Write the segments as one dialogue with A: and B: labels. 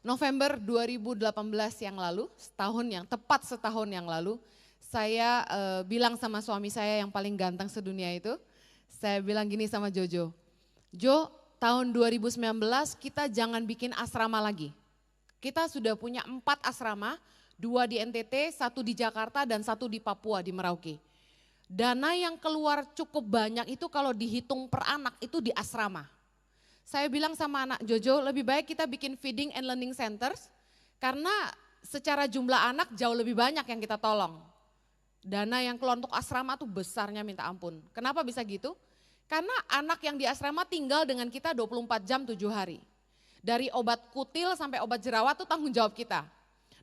A: November 2018 yang lalu, tepat setahun yang lalu, saya bilang sama suami saya yang paling ganteng sedunia itu, saya bilang gini sama Jojo, Jo, tahun 2019 kita jangan bikin asrama lagi. Kita sudah punya 4 asrama, 2 di NTT, 1 di Jakarta dan 1 di Papua di Merauke. Dana yang keluar cukup banyak itu kalau dihitung per anak itu di asrama. Saya bilang sama anak Jojo, lebih baik kita bikin feeding and learning centers karena secara jumlah anak jauh lebih banyak yang kita tolong. Dana yang keluar untuk asrama tuh besarnya minta ampun. Kenapa bisa gitu? Karena anak yang di asrama tinggal dengan kita 24 jam 7 hari. Dari obat kutil sampai obat jerawat itu tanggung jawab kita.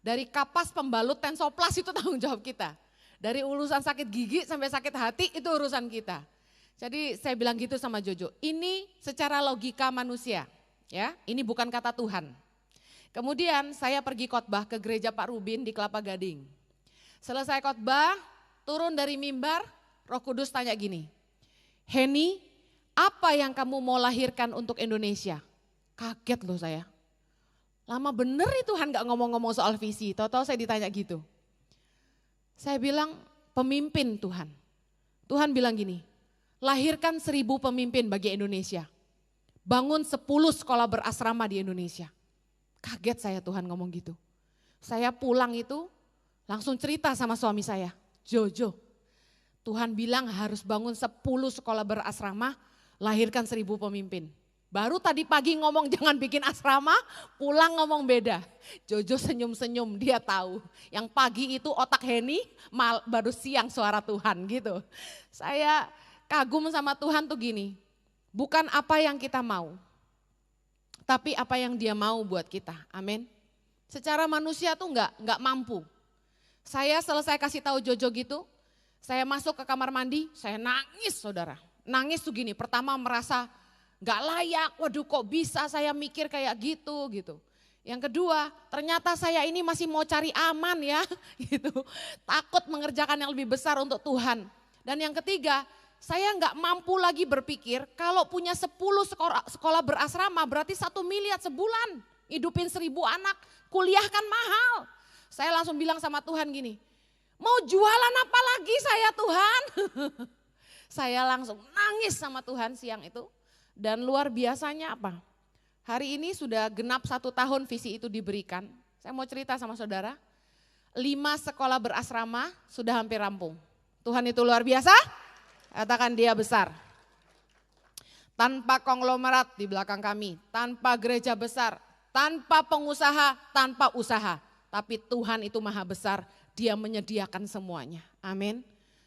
A: Dari kapas pembalut tensoplas itu tanggung jawab kita. Dari urusan sakit gigi sampai sakit hati itu urusan kita. Jadi saya bilang gitu sama Jojo, ini secara logika manusia, ya, ini bukan kata Tuhan. Kemudian saya pergi khotbah ke gereja Pak Rubin di Kelapa Gading. Selesai khotbah, turun dari mimbar, Roh Kudus tanya gini, Henny, apa yang kamu mau lahirkan untuk Indonesia? Kaget loh saya. Lama bener nih Tuhan gak ngomong-ngomong soal visi, tahu-tahu saya ditanya gitu. Saya bilang pemimpin Tuhan. Tuhan bilang gini, lahirkan 1000 pemimpin bagi Indonesia. Bangun 10 sekolah berasrama di Indonesia. Kaget saya Tuhan ngomong gitu. Saya pulang itu langsung cerita sama suami saya. Jojo, Tuhan bilang harus bangun 10 sekolah berasrama, lahirkan 1000 pemimpin. Baru tadi pagi ngomong jangan bikin asrama, pulang ngomong beda. Jojo senyum-senyum, dia tahu. Yang pagi itu otak Henny, baru siang suara Tuhan gitu. Saya kagum sama Tuhan tuh gini, bukan apa yang kita mau, tapi apa yang Dia mau buat kita, amin. Secara manusia tuh nggak mampu. Saya selesai kasih tahu Jojo gitu, saya masuk ke kamar mandi, saya nangis saudara. Nangis tuh gini, pertama merasa nggak layak, waduh kok bisa saya mikir kayak gitu. Yang kedua, ternyata saya ini masih mau cari aman ya, gitu. Takut mengerjakan yang lebih besar untuk Tuhan. Dan yang ketiga, saya nggak mampu lagi berpikir kalau punya 10 sekolah berasrama berarti 1 miliar sebulan. Hidupin 1000 anak, kuliah kan mahal. Saya langsung bilang sama Tuhan gini, mau jualan apa lagi saya Tuhan? Saya langsung nangis sama Tuhan siang itu. Dan luar biasanya apa? Hari ini sudah genap 1 tahun visi itu diberikan. Saya mau cerita sama saudara, 5 sekolah berasrama sudah hampir rampung. Tuhan itu luar biasa? Katakan Dia besar. Tanpa konglomerat di belakang kami, tanpa gereja besar, tanpa pengusaha, tanpa usaha. Tapi Tuhan itu maha besar, Dia menyediakan semuanya. Amin.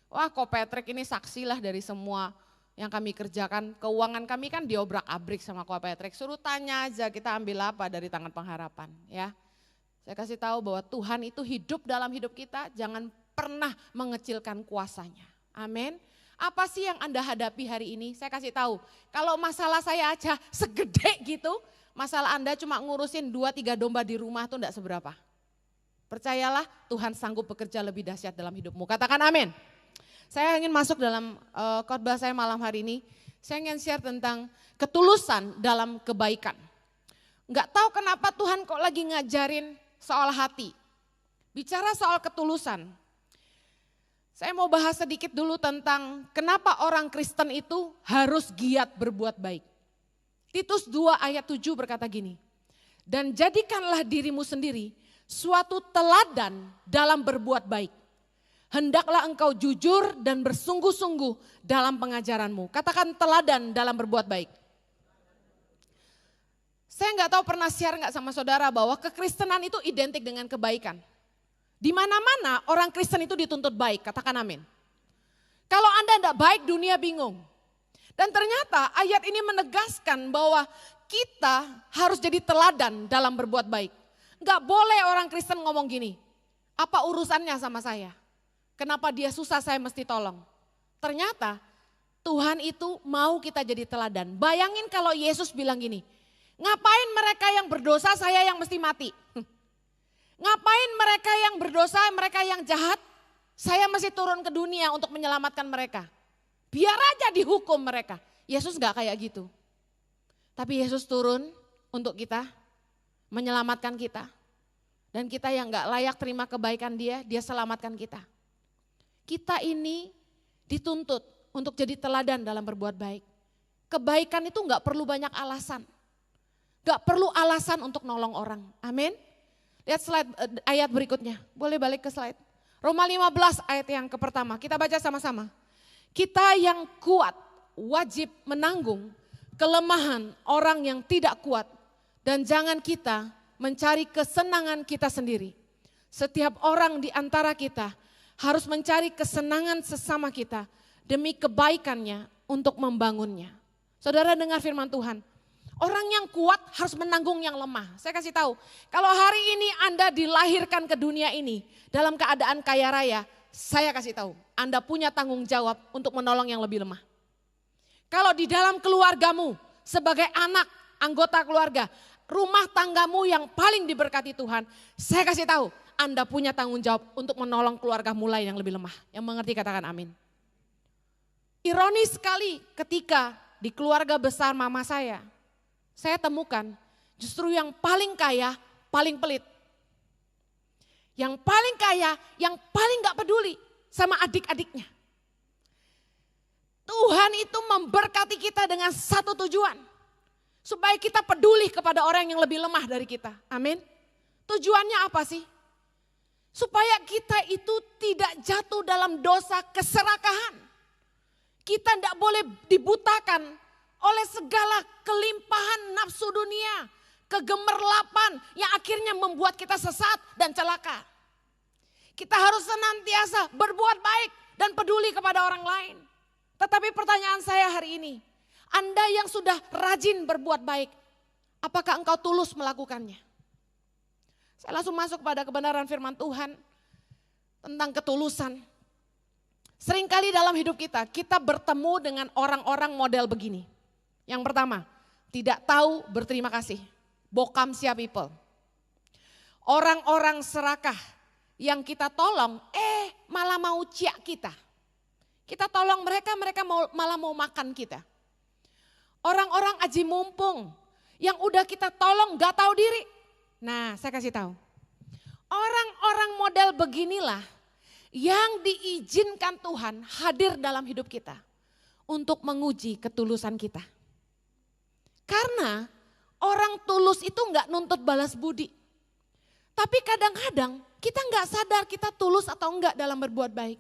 A: Wah kok Patrick ini saksilah dari semua yang kami kerjakan. Keuangan kami kan diobrak-abrik sama Ko Patrick. Suruh tanya aja kita ambil apa dari tangan pengharapan ya. Saya kasih tahu bahwa Tuhan itu hidup dalam hidup kita, jangan pernah mengecilkan kuasanya. Amin. Apa sih yang Anda hadapi hari ini? Saya kasih tahu, kalau masalah saya aja segede gitu, masalah Anda cuma ngurusin 2-3 domba di rumah itu enggak seberapa. Percayalah Tuhan sanggup bekerja lebih dahsyat dalam hidupmu. Katakan amin. Saya ingin masuk dalam khotbah saya malam hari ini, saya ingin share tentang ketulusan dalam kebaikan. Enggak tahu kenapa Tuhan kok lagi ngajarin soal hati. Bicara soal ketulusan. Saya mau bahas sedikit dulu tentang kenapa orang Kristen itu harus giat berbuat baik. Titus 2 ayat 7 berkata gini, dan jadikanlah dirimu sendiri suatu teladan dalam berbuat baik. Hendaklah engkau jujur dan bersungguh-sungguh dalam pengajaranmu. Katakan teladan dalam berbuat baik. Saya nggak tahu pernah share nggak sama saudara bahwa kekristenan itu identik dengan kebaikan. Di mana-mana orang Kristen itu dituntut baik, katakan amin. Kalau Anda tidak baik, dunia bingung. Dan ternyata ayat ini menegaskan bahwa kita harus jadi teladan dalam berbuat baik. Enggak boleh orang Kristen ngomong gini, apa urusannya sama saya? Kenapa dia susah saya mesti tolong? Ternyata Tuhan itu mau kita jadi teladan. Bayangin kalau Yesus bilang gini, ngapain mereka yang berdosa saya yang mesti mati? Ngapain mereka yang berdosa, mereka yang jahat, saya mesti turun ke dunia untuk menyelamatkan mereka. Biar aja dihukum mereka. Yesus gak kayak gitu. Tapi Yesus turun untuk kita menyelamatkan kita. Dan kita yang gak layak terima kebaikan dia selamatkan kita. Kita ini dituntut untuk jadi teladan dalam berbuat baik. Kebaikan itu gak perlu banyak alasan. Gak perlu alasan untuk nolong orang. Amin. Lihat slide ayat berikutnya. Boleh balik ke slide. Roma 15 ayat yang pertama. Kita baca sama-sama. Kita yang kuat wajib menanggung kelemahan orang yang tidak kuat. Dan jangan kita mencari kesenangan kita sendiri. Setiap orang di antara kita harus mencari kesenangan sesama kita demi kebaikannya untuk membangunnya. Saudara dengar firman Tuhan, orang yang kuat harus menanggung yang lemah. Saya kasih tahu, kalau hari ini Anda dilahirkan ke dunia ini dalam keadaan kaya raya, saya kasih tahu, Anda punya tanggung jawab untuk menolong yang lebih lemah. Kalau di dalam keluargamu sebagai anak, anggota keluarga, rumah tanggamu yang paling diberkati Tuhan, saya kasih tahu, Anda punya tanggung jawab untuk menolong keluarga mulai yang lebih lemah. Yang mengerti katakan amin. Ironis sekali ketika di keluarga besar mama saya temukan justru yang paling kaya, paling pelit. Yang paling kaya, yang paling gak peduli sama adik-adiknya. Tuhan itu memberkati kita dengan satu tujuan. Supaya kita peduli kepada orang yang lebih lemah dari kita. Amin. Tujuannya apa sih? Supaya kita itu tidak jatuh dalam dosa keserakahan. Kita tidak boleh dibutakan oleh segala kelimpahan nafsu dunia. Kegemerlapan yang akhirnya membuat kita sesat dan celaka. Kita harus senantiasa berbuat baik dan peduli kepada orang lain. Tetapi pertanyaan saya hari ini, Anda yang sudah rajin berbuat baik, apakah engkau tulus melakukannya? Saya langsung masuk pada kebenaran firman Tuhan tentang ketulusan. Seringkali dalam hidup kita bertemu dengan orang-orang model begini. Yang pertama, tidak tahu berterima kasih. Bokamsia people. Orang-orang serakah yang kita tolong, malah mau ciak kita. Kita tolong mereka malah mau makan kita. Orang-orang aji mumpung yang udah kita tolong gak tahu diri. Nah, saya kasih tahu. Orang-orang model beginilah yang diizinkan Tuhan hadir dalam hidup kita untuk menguji ketulusan kita. Karena orang tulus itu gak nuntut balas budi. Tapi kadang-kadang kita gak sadar kita tulus atau enggak dalam berbuat baik.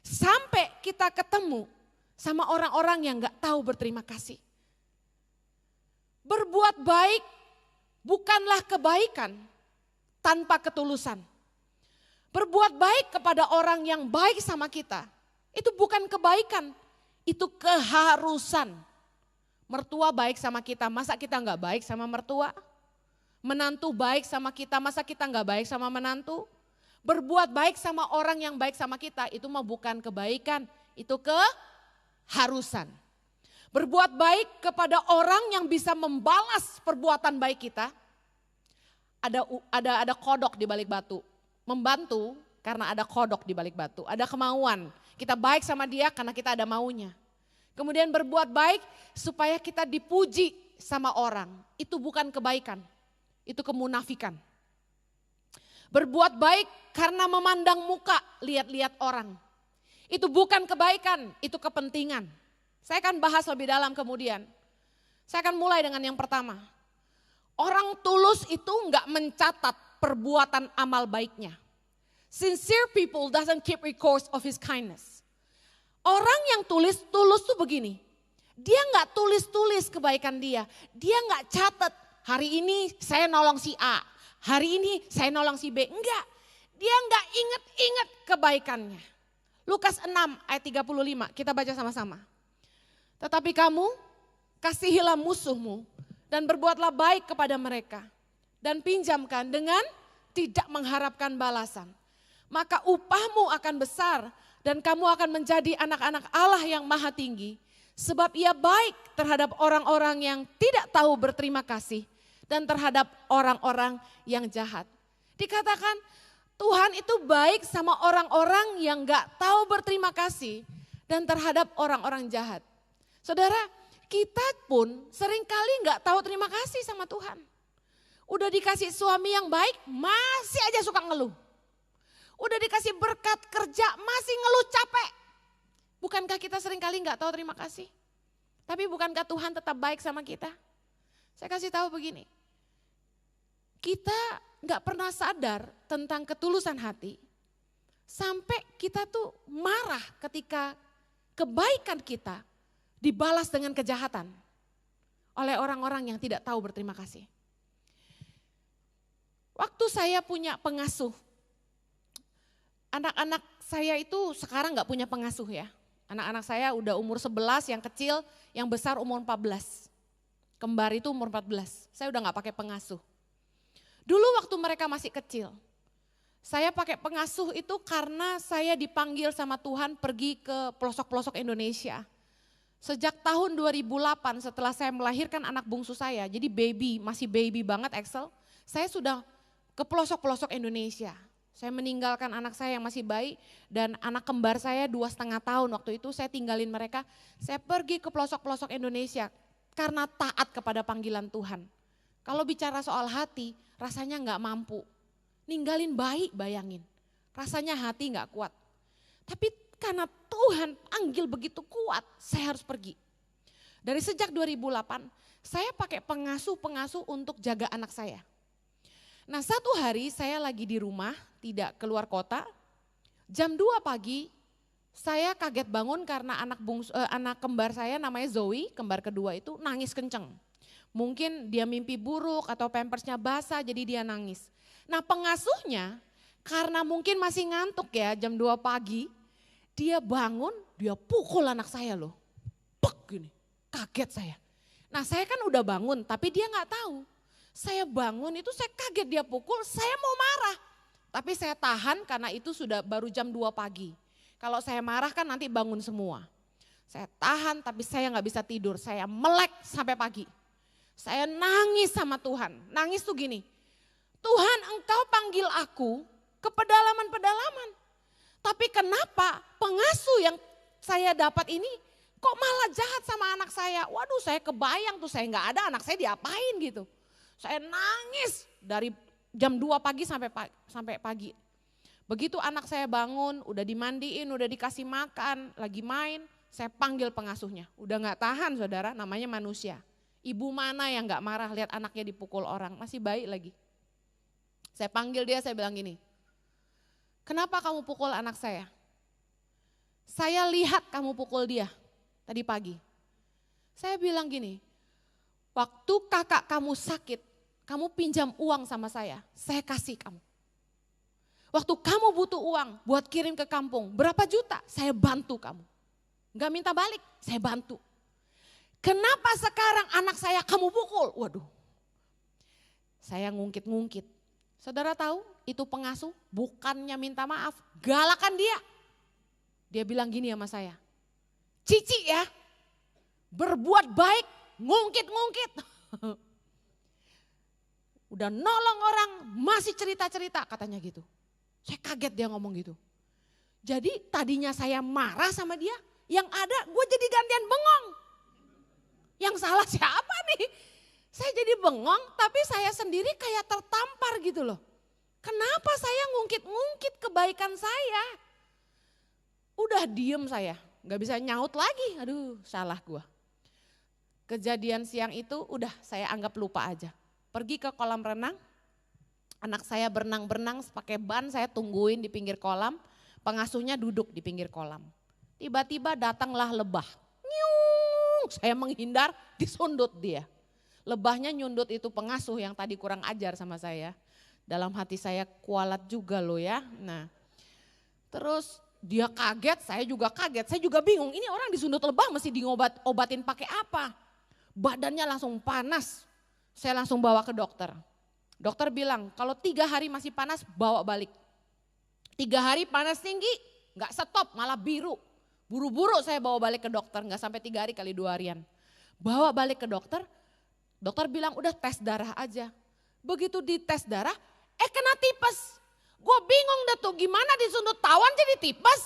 A: Sampai kita ketemu sama orang-orang yang gak tahu berterima kasih. Berbuat baik bukanlah kebaikan tanpa ketulusan. Berbuat baik kepada orang yang baik sama kita, itu bukan kebaikan, itu keharusan. Mertua baik sama kita, masa kita gak baik sama mertua? Menantu baik sama kita, masa kita gak baik sama menantu? Berbuat baik sama orang yang baik sama kita, itu mah bukan kebaikan, itu keharusan. Berbuat baik kepada orang yang bisa membalas perbuatan baik kita. Ada kodok di balik batu. Membantu karena ada kodok di balik batu. Ada kemauan. Kita baik sama dia karena kita ada maunya. Kemudian berbuat baik supaya kita dipuji sama orang. Itu bukan kebaikan. Itu kemunafikan. Berbuat baik karena memandang muka, lihat-lihat orang. Itu bukan kebaikan, itu kepentingan. Saya akan bahas lebih dalam kemudian. Saya akan mulai dengan yang pertama. Orang tulus itu enggak mencatat perbuatan amal baiknya. Sincere people doesn't keep records of his kindness. Orang yang tulus tuh begini. Dia enggak tulis-tulis kebaikan dia. Dia enggak catat, hari ini saya nolong si A. Hari ini saya nolong si B. Enggak. Dia enggak ingat-ingat kebaikannya. Lukas 6 ayat 35, kita baca sama-sama. Tetapi kamu kasihilah musuhmu dan berbuatlah baik kepada mereka. Dan pinjamkan dengan tidak mengharapkan balasan. Maka upahmu akan besar dan kamu akan menjadi anak-anak Allah yang maha tinggi. Sebab ia baik terhadap orang-orang yang tidak tahu berterima kasih dan terhadap orang-orang yang jahat. Dikatakan Tuhan itu baik sama orang-orang yang gak tahu berterima kasih dan terhadap orang-orang jahat. Saudara, kita pun seringkali gak tahu terima kasih sama Tuhan. Udah dikasih suami yang baik, masih aja suka ngeluh. Udah dikasih berkat kerja, masih ngeluh capek. Bukankah kita seringkali nggak tahu terima kasih? Tapi bukankah Tuhan tetap baik sama kita? Saya kasih tahu begini, kita nggak pernah sadar tentang ketulusan hati, sampai kita tuh marah ketika kebaikan kita dibalas dengan kejahatan oleh orang-orang yang tidak tahu berterima kasih. Waktu saya punya pengasuh, anak-anak saya itu sekarang nggak punya pengasuh ya. Anak-anak saya udah umur 11, yang kecil, yang besar umur 14. Kembar itu umur 14, saya udah gak pakai pengasuh. Dulu waktu mereka masih kecil, saya pakai pengasuh itu karena saya dipanggil sama Tuhan pergi ke pelosok-pelosok Indonesia. Sejak tahun 2008 setelah saya melahirkan anak bungsu saya, jadi masih baby banget Axel, saya sudah ke pelosok-pelosok Indonesia. Saya meninggalkan anak saya yang masih bayi dan anak kembar saya 2,5 tahun waktu itu saya tinggalin mereka. Saya pergi ke pelosok-pelosok Indonesia karena taat kepada panggilan Tuhan. Kalau bicara soal hati, rasanya nggak mampu. Ninggalin bayi bayangin, rasanya hati nggak kuat. Tapi karena Tuhan panggil begitu kuat, saya harus pergi. Dari sejak 2008, saya pakai pengasuh-pengasuh untuk jaga anak saya. Nah satu hari saya lagi di rumah, tidak keluar kota, jam 2 pagi saya kaget bangun karena anak kembar saya namanya Zoe, kembar kedua itu nangis kenceng. Mungkin dia mimpi buruk atau pampersnya basah jadi dia nangis. Nah pengasuhnya karena mungkin masih ngantuk ya jam 2 pagi, dia bangun, dia pukul anak saya loh. Pek gini, kaget saya. Nah saya kan udah bangun tapi dia gak tahu. Saya bangun itu saya kaget dia pukul, saya mau marah. Tapi saya tahan karena itu sudah baru jam 2 pagi. Kalau saya marah kan nanti bangun semua. Saya tahan tapi saya gak bisa tidur, saya melek sampai pagi. Saya nangis sama Tuhan, nangis tuh gini. Tuhan engkau panggil aku ke pedalaman-pedalaman. Tapi kenapa pengasuh yang saya dapat ini kok malah jahat sama anak saya. Waduh saya kebayang tuh saya gak ada anak saya diapain gitu. Saya nangis dari jam 2 pagi sampai pagi. Begitu anak saya bangun, udah dimandiin, udah dikasih makan, lagi main, saya panggil pengasuhnya. Udah gak tahan saudara, namanya manusia. Ibu mana yang gak marah lihat anaknya dipukul orang, masih baik lagi. Saya panggil dia, saya bilang gini, kenapa kamu pukul anak saya? Saya lihat kamu pukul dia tadi pagi. Saya bilang gini, waktu kakak kamu sakit, kamu pinjam uang sama saya kasih kamu. Waktu kamu butuh uang buat kirim ke kampung, berapa juta? Saya bantu kamu. Gak minta balik, saya bantu. Kenapa sekarang anak saya kamu pukul? Waduh, saya ngungkit-ngungkit. Saudara tahu itu pengasuh bukannya minta maaf, galakan dia. Dia bilang gini sama saya, Cici ya, berbuat baik, ngungkit-ngungkit. Udah nolong orang, masih cerita-cerita katanya gitu. Saya kaget dia ngomong gitu. Jadi tadinya saya marah sama dia, yang ada gue jadi gantian bengong. Yang salah siapa nih? Saya jadi bengong tapi saya sendiri kayak tertampar gitu loh. Kenapa saya ngungkit-ngungkit kebaikan saya? Udah diem saya, gak bisa nyaut lagi, aduh salah gue. Kejadian siang itu udah saya anggap lupa aja. Pergi ke kolam renang, anak saya berenang-berenang pakai ban, saya tungguin di pinggir kolam, pengasuhnya duduk di pinggir kolam. Tiba-tiba datanglah lebah, nyung, saya menghindar, disundut dia. Lebahnya nyundut itu pengasuh yang tadi kurang ajar sama saya. Dalam hati saya kualat juga loh ya. Nah, terus dia kaget, saya juga kaget, saya juga bingung. Ini orang disundut lebah mesti diobatin pakai apa? Badannya langsung panas, saya langsung bawa ke dokter. Dokter bilang kalau 3 hari masih panas bawa balik. 3 hari panas tinggi gak stop malah biru. Buru-buru saya bawa balik ke dokter, gak sampai 3 hari kali 2 harian. Bawa balik ke dokter, dokter bilang udah tes darah aja. Begitu dites darah, kena tipes. Gue bingung dah tuh gimana disundut tawon jadi tipes.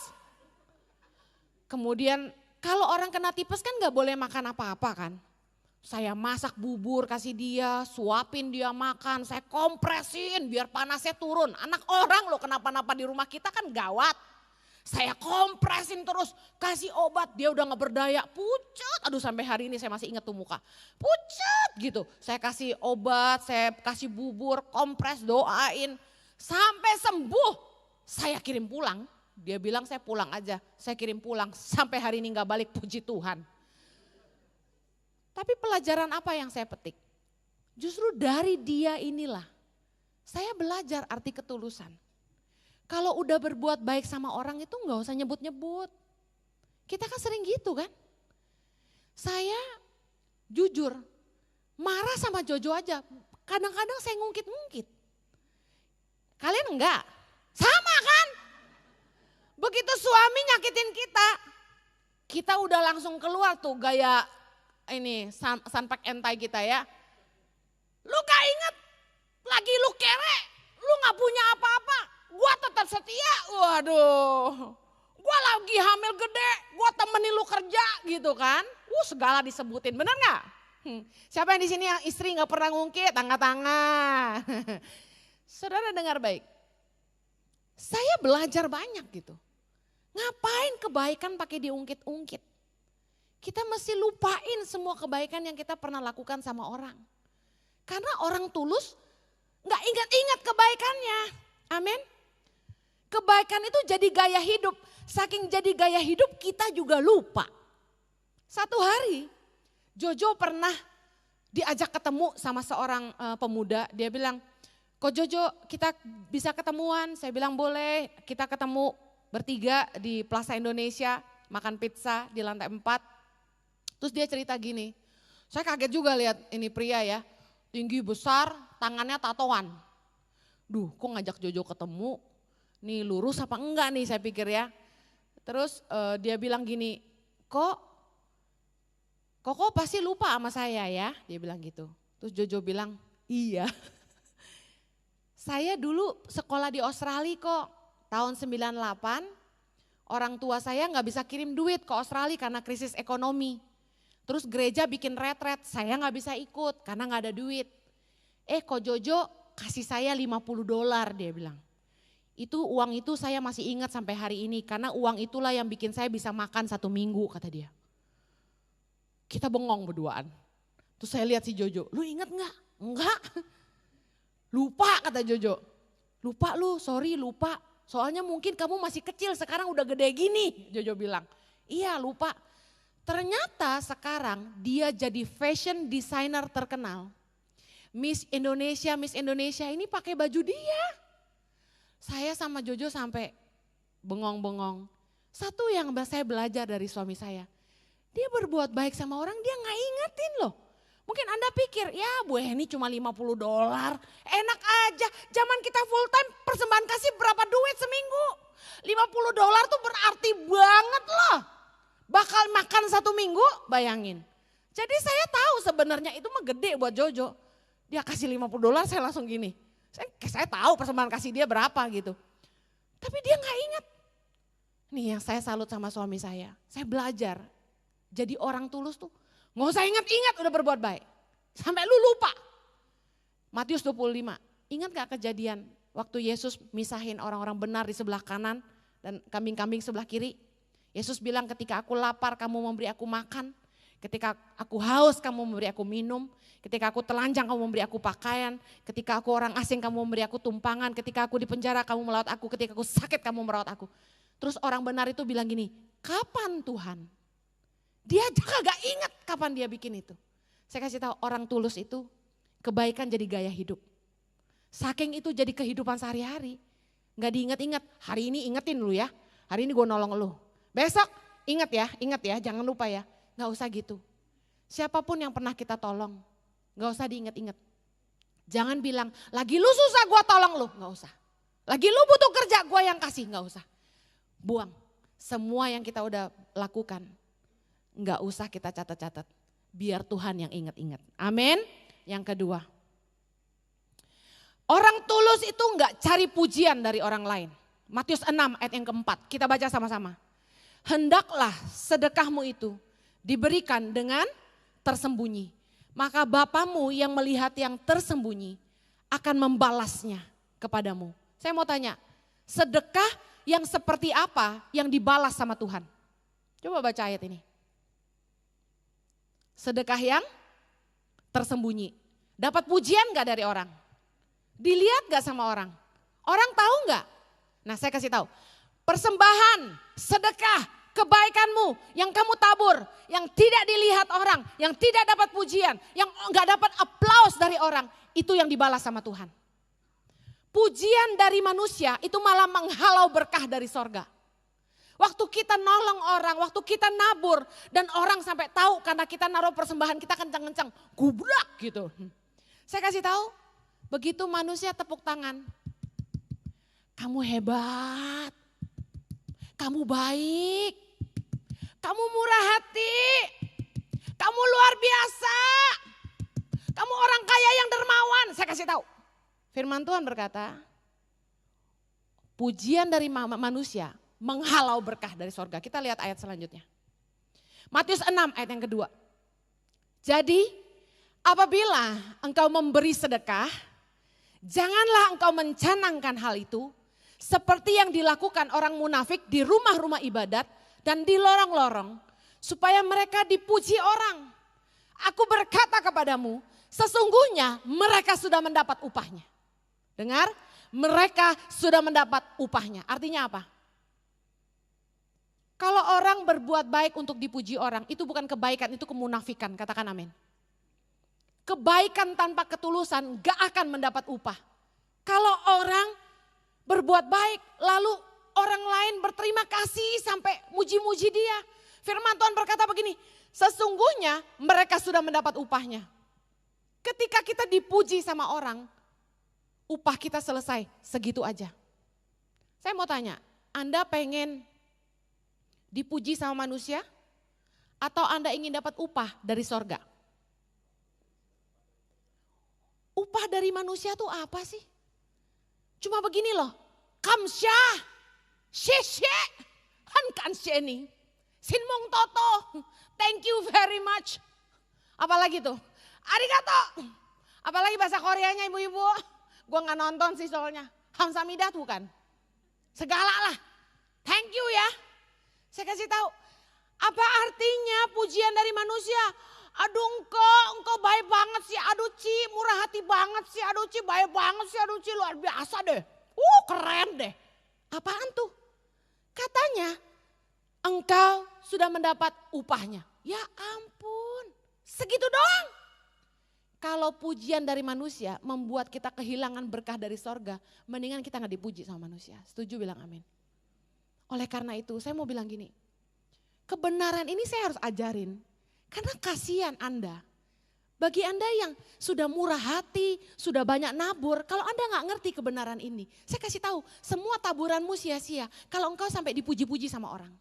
A: Kemudian kalau orang kena tipes kan gak boleh makan apa-apa kan. Saya masak bubur kasih dia, suapin dia makan, saya kompresin biar panasnya turun. Anak orang loh kenapa-napa di rumah kita kan gawat. Saya kompresin terus, kasih obat, dia udah gak berdaya, pucat. Aduh sampai hari ini saya masih ingat tuh muka, pucat gitu. Saya kasih obat, saya kasih bubur, kompres, doain. Sampai sembuh, saya kirim pulang. Dia bilang saya pulang aja, saya kirim pulang. Sampai hari ini gak balik, puji Tuhan. Tapi pelajaran apa yang saya petik? Justru dari dia inilah, saya belajar arti ketulusan. Kalau udah berbuat baik sama orang itu nggak usah nyebut-nyebut. Kita kan sering gitu kan. Saya jujur marah sama Jojo aja. Kadang-kadang saya ngungkit-ngungkit. Kalian enggak? Sama kan? Begitu suami nyakitin kita udah langsung keluar tuh gaya ini sunpack entai kita ya. Lu gak inget lagi lu kere, lu gak punya apa-apa. Gua tetap setia, waduh. Gua lagi hamil gede, gua temenin lu kerja gitu kan. Segala disebutin, bener gak? Siapa yang di sini yang istri gak pernah ngungkit, tangga-tangga. Saudara dengar baik. Saya belajar banyak gitu. Ngapain kebaikan pakai diungkit-ungkit? Kita mesti lupain semua kebaikan yang kita pernah lakukan sama orang. Karena orang tulus gak ingat-ingat kebaikannya. Amin. Kebaikan itu jadi gaya hidup. Saking jadi gaya hidup kita juga lupa. Satu hari Jojo pernah diajak ketemu sama seorang pemuda. Dia bilang, kok Jojo kita bisa ketemuan? Saya bilang boleh, kita ketemu bertiga di Plaza Indonesia. Makan pizza di lantai 4. Terus dia cerita gini, saya kaget juga lihat ini pria ya. Tinggi besar, tangannya tatoan. Duh kok ngajak Jojo ketemu, nih lurus apa enggak nih saya pikir ya. Terus dia bilang gini, kok pasti lupa sama saya ya, dia bilang gitu. Terus Jojo bilang, iya. Saya dulu sekolah di Australia kok, tahun 98, orang tua saya gak bisa kirim duit ke Australia karena krisis ekonomi. Terus gereja bikin retret, saya gak bisa ikut karena gak ada duit. Kok Jojo kasih saya $50 dia bilang. Uang itu saya masih ingat sampai hari ini karena uang itulah yang bikin saya bisa makan 1 minggu kata dia. Kita bengong berduaan. Terus saya lihat si Jojo, lu ingat gak? Enggak. Lupa kata Jojo. Lupa lu, sorry lupa. Soalnya mungkin kamu masih kecil sekarang udah gede gini Jojo bilang. Iya lupa. Ternyata sekarang dia jadi fashion designer terkenal. Miss Indonesia ini pakai baju dia. Saya sama Jojo sampai bengong-bengong. Satu yang saya belajar dari suami saya. Dia berbuat baik sama orang dia gak ingetin loh. Mungkin Anda pikir ya Bu Heni cuma $50. Enak aja zaman kita full time persembahan kasih berapa duit seminggu. $50 tuh berarti banget loh. Bakal makan 1 minggu, bayangin. Jadi saya tahu sebenarnya itu mah gede buat Jojo. Dia kasih $50 saya langsung gini. Saya tahu persembahan kasih dia berapa gitu. Tapi dia gak ingat. Nih yang saya salut sama suami saya. Saya belajar. Jadi orang tulus tuh gak usah ingat-ingat udah berbuat baik. Sampai lu lupa. Matius 25. Ingat gak kejadian waktu Yesus misahin orang-orang benar di sebelah kanan dan kambing-kambing sebelah kiri. Yesus bilang ketika aku lapar kamu memberi aku makan, ketika aku haus kamu memberi aku minum, ketika aku telanjang kamu memberi aku pakaian, ketika aku orang asing kamu memberi aku tumpangan, ketika aku di penjara kamu merawat aku, ketika aku sakit kamu merawat aku. Terus orang benar itu bilang gini, kapan Tuhan? Dia juga gak ingat kapan dia bikin itu. Saya kasih tahu orang tulus itu kebaikan jadi gaya hidup. Saking itu jadi kehidupan sehari-hari. Gak diingat-ingat, hari ini ingetin lu ya, hari ini gue nolong lu. Besok ingat ya, jangan lupa ya. Gak usah gitu. Siapapun yang pernah kita tolong, gak usah diingat-ingat. Jangan bilang, lagi lu susah gue tolong lu, gak usah. Lagi lu butuh kerja gue yang kasih, gak usah. Buang, semua yang kita udah lakukan, gak usah kita catat-catat. Biar Tuhan yang ingat-ingat. Amin. Yang kedua, orang tulus itu gak cari pujian dari orang lain. Matius 6 ayat yang keempat, kita baca sama-sama. Hendaklah sedekahmu itu diberikan dengan tersembunyi.
B: maka Bapamu yang melihat yang tersembunyi akan membalasnya kepadamu. Saya mau tanya, sedekah yang seperti apa yang dibalas sama Tuhan? Coba baca ayat ini. Sedekah yang tersembunyi. Dapat pujian gak dari orang? Dilihat gak sama orang? Orang tahu gak? Nah saya kasih tahu. Persembahan, sedekah, kebaikanmu yang kamu tabur, yang tidak dilihat orang, yang tidak dapat pujian, yang gak dapat aplaus dari orang, itu yang dibalas sama Tuhan. Pujian dari manusia itu malah menghalau berkah dari sorga. Waktu kita nolong orang, waktu kita nabur dan orang sampai tahu karena kita naruh persembahan kita kencang-kencang, gubrak gitu. Saya kasih tahu, begitu manusia tepuk tangan, kamu hebat, kamu baik, kamu murah hati, kamu luar biasa, kamu orang kaya yang dermawan. Saya kasih tahu, firman Tuhan berkata, pujian dari manusia menghalau berkah dari sorga. Kita lihat ayat selanjutnya. Matius 6 ayat yang kedua. Jadi apabila engkau memberi sedekah, janganlah engkau mencanangkan hal itu seperti yang dilakukan orang munafik di rumah-rumah ibadat dan di lorong-lorong supaya mereka dipuji orang. Aku berkata kepadamu, sesungguhnya mereka sudah mendapat upahnya. Dengar, mereka sudah mendapat upahnya. Artinya apa? Kalau orang berbuat baik untuk dipuji orang, itu bukan kebaikan, itu kemunafikan, katakan amin. Kebaikan tanpa ketulusan gak akan mendapat upah. Kalau orang berbuat baik, lalu orang lain berterima kasih sampai muji-muji dia. Firman Tuhan berkata begini, sesungguhnya mereka sudah mendapat upahnya. Ketika kita dipuji sama orang, upah kita selesai, segitu aja. Saya mau tanya, Anda pengen dipuji sama manusia atau Anda ingin dapat upah dari sorga? Upah dari manusia tuh apa sih? Cuma begini loh, kamsyah, sheshe, han nih, sinmong toto, thank you very much. Apalagi tuh, arigato. Apalagi bahasa Koreanya ibu-ibu, gue gak nonton sih soalnya. Hamsamidat bukan, segala lah, thank you ya. Saya kasih tahu, apa artinya pujian dari manusia? Aduh engkau baik banget sih, aduh Ci, murah hati banget sih, aduh Ci, baik banget sih, aduh Ci, luar biasa deh. Keren deh. Apaan tuh? Katanya engkau sudah mendapat upahnya. Ya ampun, segitu doang. Kalau pujian dari manusia membuat kita kehilangan berkah dari sorga, mendingan kita gak dipuji sama manusia. Setuju bilang amin. Oleh karena itu saya mau bilang gini, kebenaran ini saya harus ajarin. Karena kasihan Anda, bagi Anda yang sudah murah hati, sudah banyak nabur, kalau Anda gak ngerti kebenaran ini, saya kasih tahu semua taburanmu sia-sia kalau engkau sampai dipuji-puji sama orang.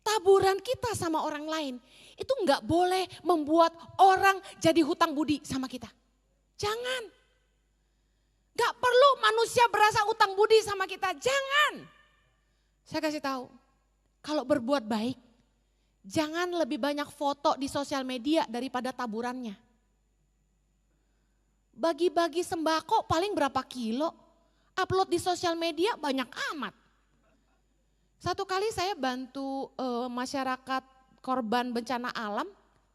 B: Taburan kita sama orang lain itu gak boleh membuat orang jadi hutang budi sama kita. Jangan. Gak perlu manusia berasa hutang budi sama kita, jangan. Saya kasih tahu, kalau berbuat baik, jangan lebih banyak foto di sosial media daripada taburannya. Bagi-bagi sembako paling berapa kilo, upload di sosial media banyak amat. Satu kali saya bantu masyarakat korban bencana alam,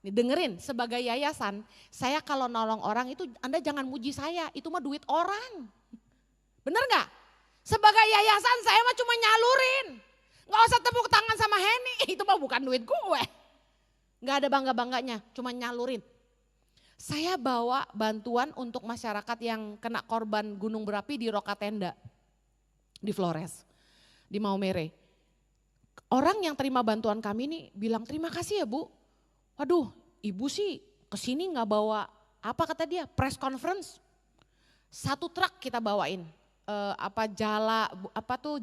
B: nih dengerin, sebagai yayasan, saya kalau nolong orang itu Anda jangan muji saya, itu mah duit orang. Bener gak? Sebagai yayasan saya mah cuma nyalurin. Gak usah tepuk tangan sama Henny, itu mah bukan duit gue. Gak ada bangga-bangganya, cuma nyalurin. Saya bawa bantuan untuk masyarakat yang kena korban gunung berapi di Rokatenda, di Flores, di Maumere. Orang yang terima bantuan kami nih bilang terima kasih ya Bu. Waduh ibu sih kesini gak bawa apa kata dia, press conference. 1 truk kita bawain.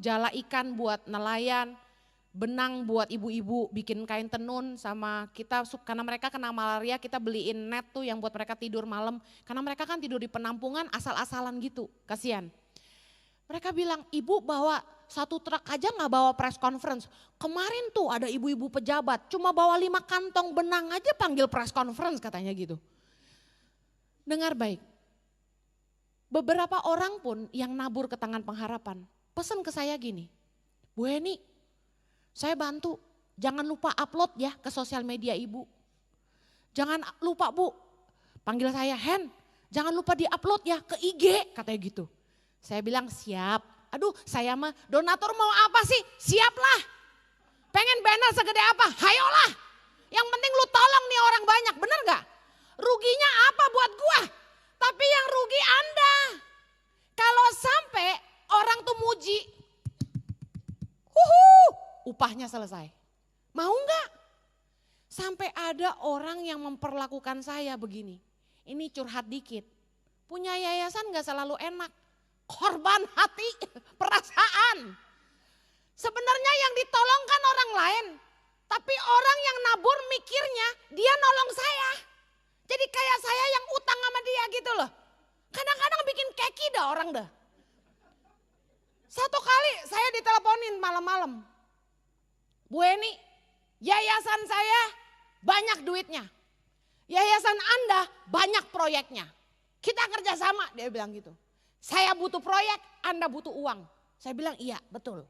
B: Jala ikan buat nelayan, benang buat ibu-ibu bikin kain tenun sama kita, karena mereka kena malaria kita beliin net tuh yang buat mereka tidur malam, karena mereka kan tidur di penampungan asal-asalan gitu, kasihan. Mereka bilang ibu bawa 1 truk aja gak bawa press conference, kemarin tuh ada ibu-ibu pejabat cuma bawa 5 kantong benang aja panggil press conference katanya gitu. Dengar baik. Beberapa orang pun yang nabur ke tangan pengharapan, pesan ke saya gini, Bu Heni, saya bantu, jangan lupa upload ya ke sosial media Ibu. Jangan lupa Bu, panggil saya Hen, jangan lupa di-upload ya ke IG, katanya gitu. Saya bilang siap, aduh saya mah donatur mau apa sih, siaplah. Pengen banner segede apa, hayolah. Yang penting lu tolong nih orang banyak, bener gak? Ruginya apa buat gua? Tapi yang rugi Anda. Kalau sampai orang tuh muji, upahnya selesai. Mau nggak? Sampai ada orang yang memperlakukan saya begini. Ini curhat dikit. Punya yayasan nggak selalu enak. Korban hati, perasaan. Sebenarnya yang ditolongkan orang lain. Tapi orang yang nabur mikirnya dia nolong saya. Jadi kayak saya yang utang sama dia gitu loh. Kadang-kadang bikin keki dah orang dah. Satu kali saya diteleponin malam-malam. Bu Heni, yayasan saya banyak duitnya. Yayasan Anda banyak proyeknya. Kita kerjasama, dia bilang gitu. Saya butuh proyek, Anda butuh uang. Saya bilang iya, betul.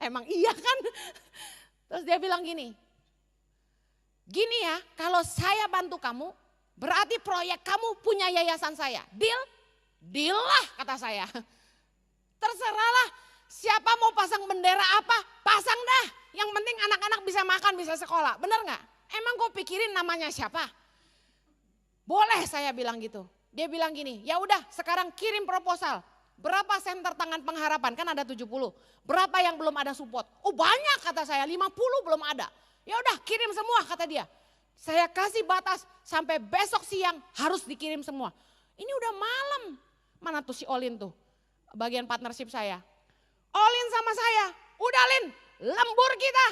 B: Emang iya kan? Terus dia bilang gini ya, kalau saya bantu kamu, berarti proyek kamu punya yayasan saya. Deal? Deal lah kata saya. Terserahlah siapa mau pasang bendera apa, pasang dah. Yang penting anak-anak bisa makan, bisa sekolah. Bener gak? Emang gue pikirin namanya siapa? Boleh saya bilang gitu. Dia bilang gini, ya udah sekarang kirim proposal. Berapa senter tangan pengharapan? Kan ada 70. Berapa yang belum ada support? Oh banyak kata saya, 50 belum ada. Ya udah kirim semua kata dia. Saya kasih batas sampai besok siang harus dikirim semua. Ini udah malam. Mana tuh si Olin tuh? Bagian partnership saya. Olin sama saya, udah Lin, lembur kita.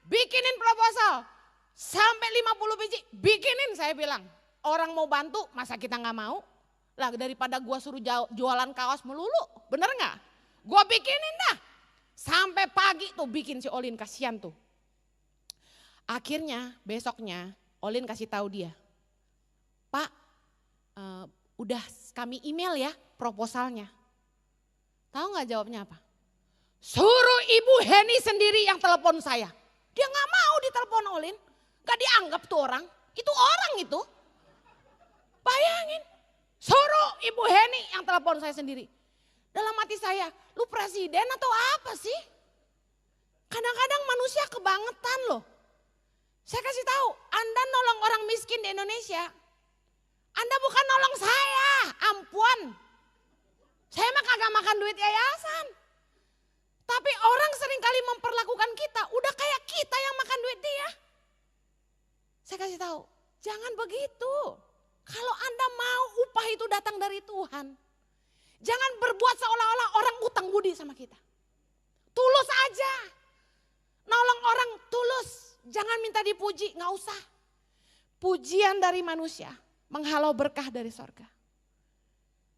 B: Bikinin proposal. Sampai 50 biji, bikinin saya bilang. Orang mau bantu, masa kita gak mau? Lah daripada gua suruh jualan kaos melulu, bener gak? Gua bikinin dah. Sampai pagi tuh bikin si Olin, kasihan tuh. Akhirnya besoknya Olin kasih tahu dia. Pak, udah kami email ya proposalnya. Tahu gak jawabnya apa? Suruh Ibu Heni sendiri yang telepon saya. Dia gak mau ditelepon Olin. Gak dianggap tuh orang. Itu orang itu. Bayangin. Suruh Ibu Heni yang telepon saya sendiri. Dalam hati saya, lu presiden atau apa sih? Kadang-kadang manusia kebangetan loh. Saya kasih tahu, Anda nolong orang miskin di Indonesia. Anda bukan nolong saya, ampun. Saya mah kagak makan duit yayasan. Tapi orang seringkali memperlakukan kita, udah kayak kita yang makan duit dia. Saya kasih tahu, jangan begitu. Kalau Anda mau upah itu datang dari Tuhan. Jangan berbuat seolah-olah orang utang budi sama kita. Tulus aja. Nolong orang tulus. Jangan minta dipuji, gak usah. Pujian dari manusia menghalau berkah dari sorga.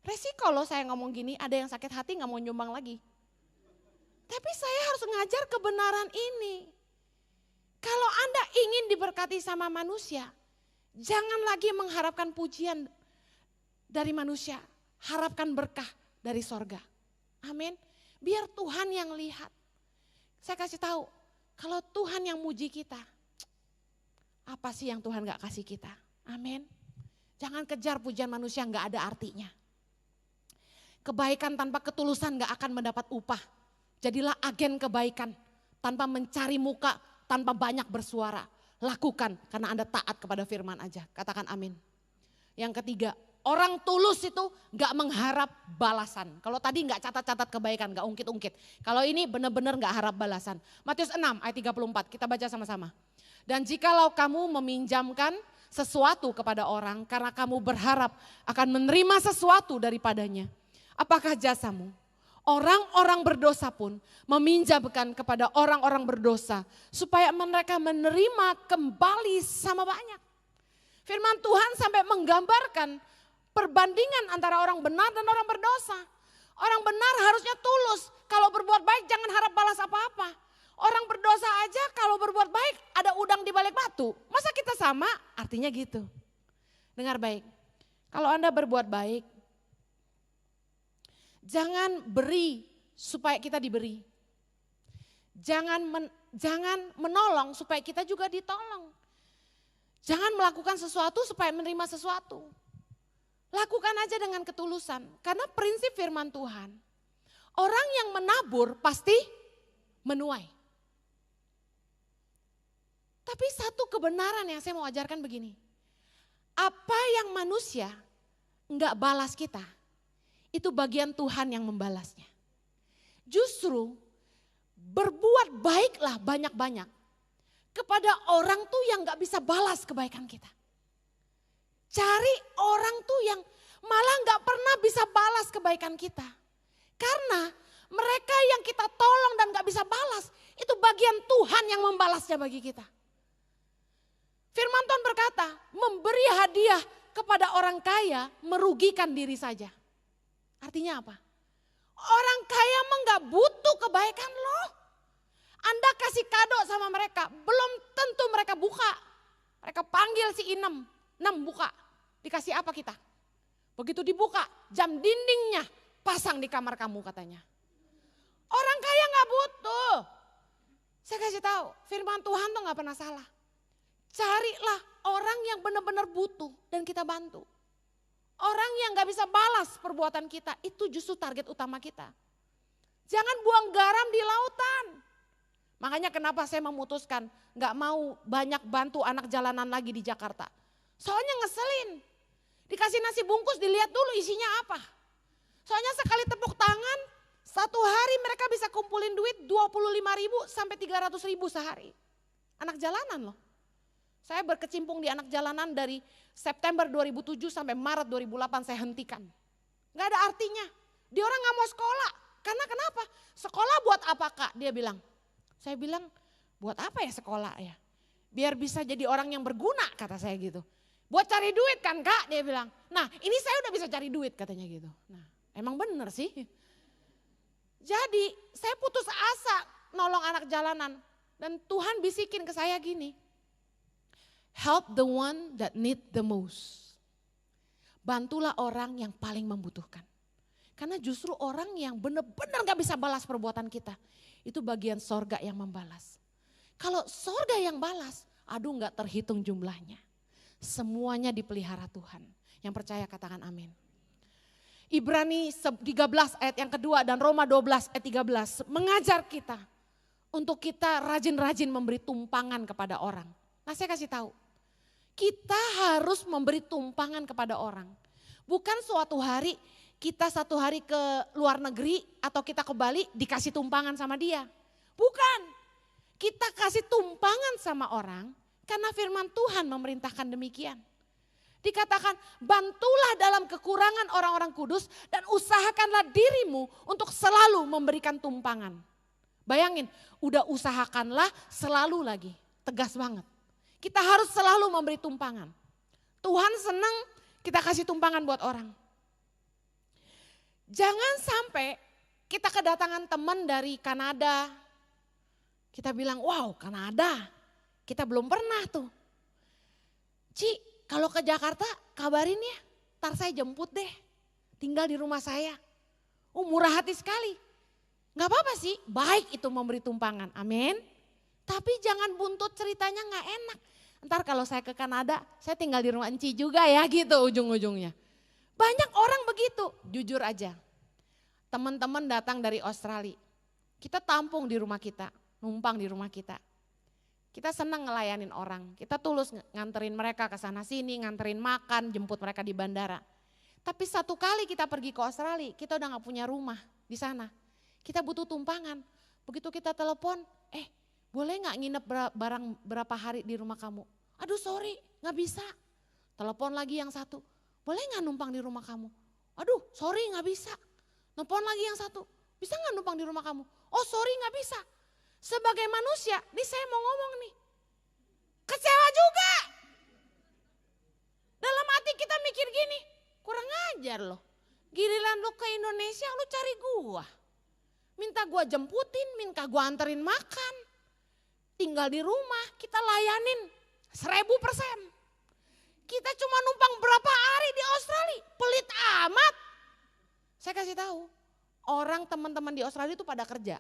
B: Resiko loh saya ngomong gini, ada yang sakit hati gak mau nyumbang lagi. Tapi saya harus ngajar kebenaran ini. Kalau Anda ingin diberkati sama manusia, jangan lagi mengharapkan pujian dari manusia. Harapkan berkah dari sorga. Amin. Biar Tuhan yang lihat. Saya kasih tahu, kalau Tuhan yang muji kita, apa sih yang Tuhan gak kasih kita? Amin. Jangan kejar pujian manusia gak ada artinya. Kebaikan tanpa ketulusan gak akan mendapat upah. Jadilah agen kebaikan tanpa mencari muka, tanpa banyak bersuara. Lakukan karena Anda taat kepada firman aja. Katakan amin. Yang ketiga, orang tulus itu gak mengharap balasan. Kalau tadi gak catat-catat kebaikan, gak ungkit-ungkit. Kalau ini benar-benar gak harap balasan. Matius 6 ayat 34, kita baca sama-sama. Dan jikalau kamu meminjamkan sesuatu kepada orang karena kamu berharap akan menerima sesuatu daripadanya. Apakah jasamu? Orang-orang berdosa pun meminjamkan kepada orang-orang berdosa supaya mereka menerima kembali sama banyak. Firman Tuhan sampai menggambarkan perbandingan antara orang benar dan orang berdosa. Orang benar harusnya tulus, kalau berbuat baik jangan harap balas apa-apa. Orang berdosa aja kalau berbuat baik ada udang di balik batu. Masa kita sama? Artinya gitu. Dengar baik, Kalau Anda berbuat baik, jangan beri supaya kita diberi. Jangan menolong supaya kita juga ditolong. Jangan melakukan sesuatu supaya menerima sesuatu. Lakukan aja dengan ketulusan. Karena prinsip firman Tuhan, orang yang menabur pasti menuai. Tapi satu kebenaran yang saya mau ajarkan begini. Apa yang manusia enggak balas kita, itu bagian Tuhan yang membalasnya. Justru berbuat baiklah banyak-banyak kepada orang tuh yang enggak bisa balas kebaikan kita. Cari orang tuh yang malah enggak pernah bisa balas kebaikan kita. Karena mereka yang kita tolong dan enggak bisa balas, itu bagian Tuhan yang membalasnya bagi kita. Firman Tuhan berkata, memberi hadiah kepada orang kaya merugikan diri saja. Artinya apa? Orang kaya mah gak butuh kebaikan loh. Anda kasih kado sama mereka, belum tentu mereka buka. Mereka panggil si Inem buka. Dikasih apa kita? Begitu dibuka, jam dindingnya pasang di kamar kamu katanya. Orang kaya gak butuh. Saya kasih tahu, firman Tuhan tuh gak pernah salah. Carilah orang yang benar-benar butuh dan kita bantu. Orang yang gak bisa balas perbuatan kita, itu justru target utama kita. Jangan buang garam di lautan. Makanya kenapa saya memutuskan gak mau banyak bantu anak jalanan lagi di Jakarta. Soalnya ngeselin. Dikasih nasi bungkus dilihat dulu isinya apa. Soalnya sekali tepuk tangan, satu hari mereka bisa kumpulin duit 25.000 sampai 300.000 sehari. Anak jalanan loh. Saya berkecimpung di anak jalanan dari September 2007 sampai Maret 2008 saya hentikan. Gak ada artinya. Dia orang gak mau sekolah. Karena kenapa? Sekolah buat apa Kak? Dia bilang. Saya bilang buat apa ya sekolah ya? Biar bisa jadi orang yang berguna kata saya gitu. Buat cari duit kan Kak? Dia bilang. Nah ini saya udah bisa cari duit katanya gitu. Nah emang bener sih. Jadi saya putus asa nolong anak jalanan. Dan Tuhan bisikin ke saya gini. Help the one that need the most. Bantulah orang yang paling membutuhkan. Karena justru orang yang benar-benar gak bisa balas perbuatan kita. Itu bagian sorga yang membalas. Kalau sorga yang balas, aduh gak terhitung jumlahnya. Semuanya dipelihara Tuhan. Yang percaya katakan amin. Ibrani 13 ayat yang kedua dan Roma 12 ayat 13 mengajar kita. Untuk kita rajin-rajin memberi tumpangan kepada orang. Nah saya kasih tahu, kita harus memberi tumpangan kepada orang. Bukan suatu hari kita satu hari ke luar negeri atau kita ke Bali dikasih tumpangan sama dia. Bukan, kita kasih tumpangan sama orang karena firman Tuhan memerintahkan demikian. Dikatakan bantulah dalam kekurangan orang-orang kudus dan usahakanlah dirimu untuk selalu memberikan tumpangan. Bayangin, udah usahakanlah selalu lagi, tegas banget. Kita harus selalu memberi tumpangan. Tuhan senang kita kasih tumpangan buat orang. Jangan sampai kita kedatangan teman dari Kanada. Kita bilang, wow Kanada, kita belum pernah tuh. Ci, kalau ke Jakarta kabarin ya, ntar saya jemput deh. Tinggal di rumah saya. Murah hati sekali. Gak apa-apa sih, baik itu memberi tumpangan, amin. Tapi jangan buntut ceritanya gak enak. Ntar kalau saya ke Kanada, saya tinggal di rumah Enci juga ya gitu ujung-ujungnya. Banyak orang begitu, jujur aja. Teman-teman datang dari Australia, kita tampung di rumah kita, numpang di rumah kita. Kita senang ngelayanin orang, kita tulus nganterin mereka ke sana sini, nganterin makan, jemput mereka di bandara. Tapi satu kali kita pergi ke Australia, kita udah gak punya rumah di sana. Kita butuh tumpangan, begitu kita telepon, boleh gak nginep barang berapa hari di rumah kamu? Aduh sorry gak bisa. Telepon lagi yang satu, boleh gak numpang di rumah kamu? Aduh sorry gak bisa. Telepon lagi yang satu, bisa gak numpang di rumah kamu? Oh sorry gak bisa. Sebagai manusia, nih saya mau ngomong nih. Kecewa juga. Dalam hati kita mikir gini, kurang ajar loh. Giliran lu ke Indonesia lu cari gua. Minta gua jemputin, minta gua anterin makan. Tinggal di rumah, kita layanin 1000%. Kita cuma numpang berapa hari di Australia, pelit amat. Saya kasih tahu, orang teman-teman di Australia itu pada kerja.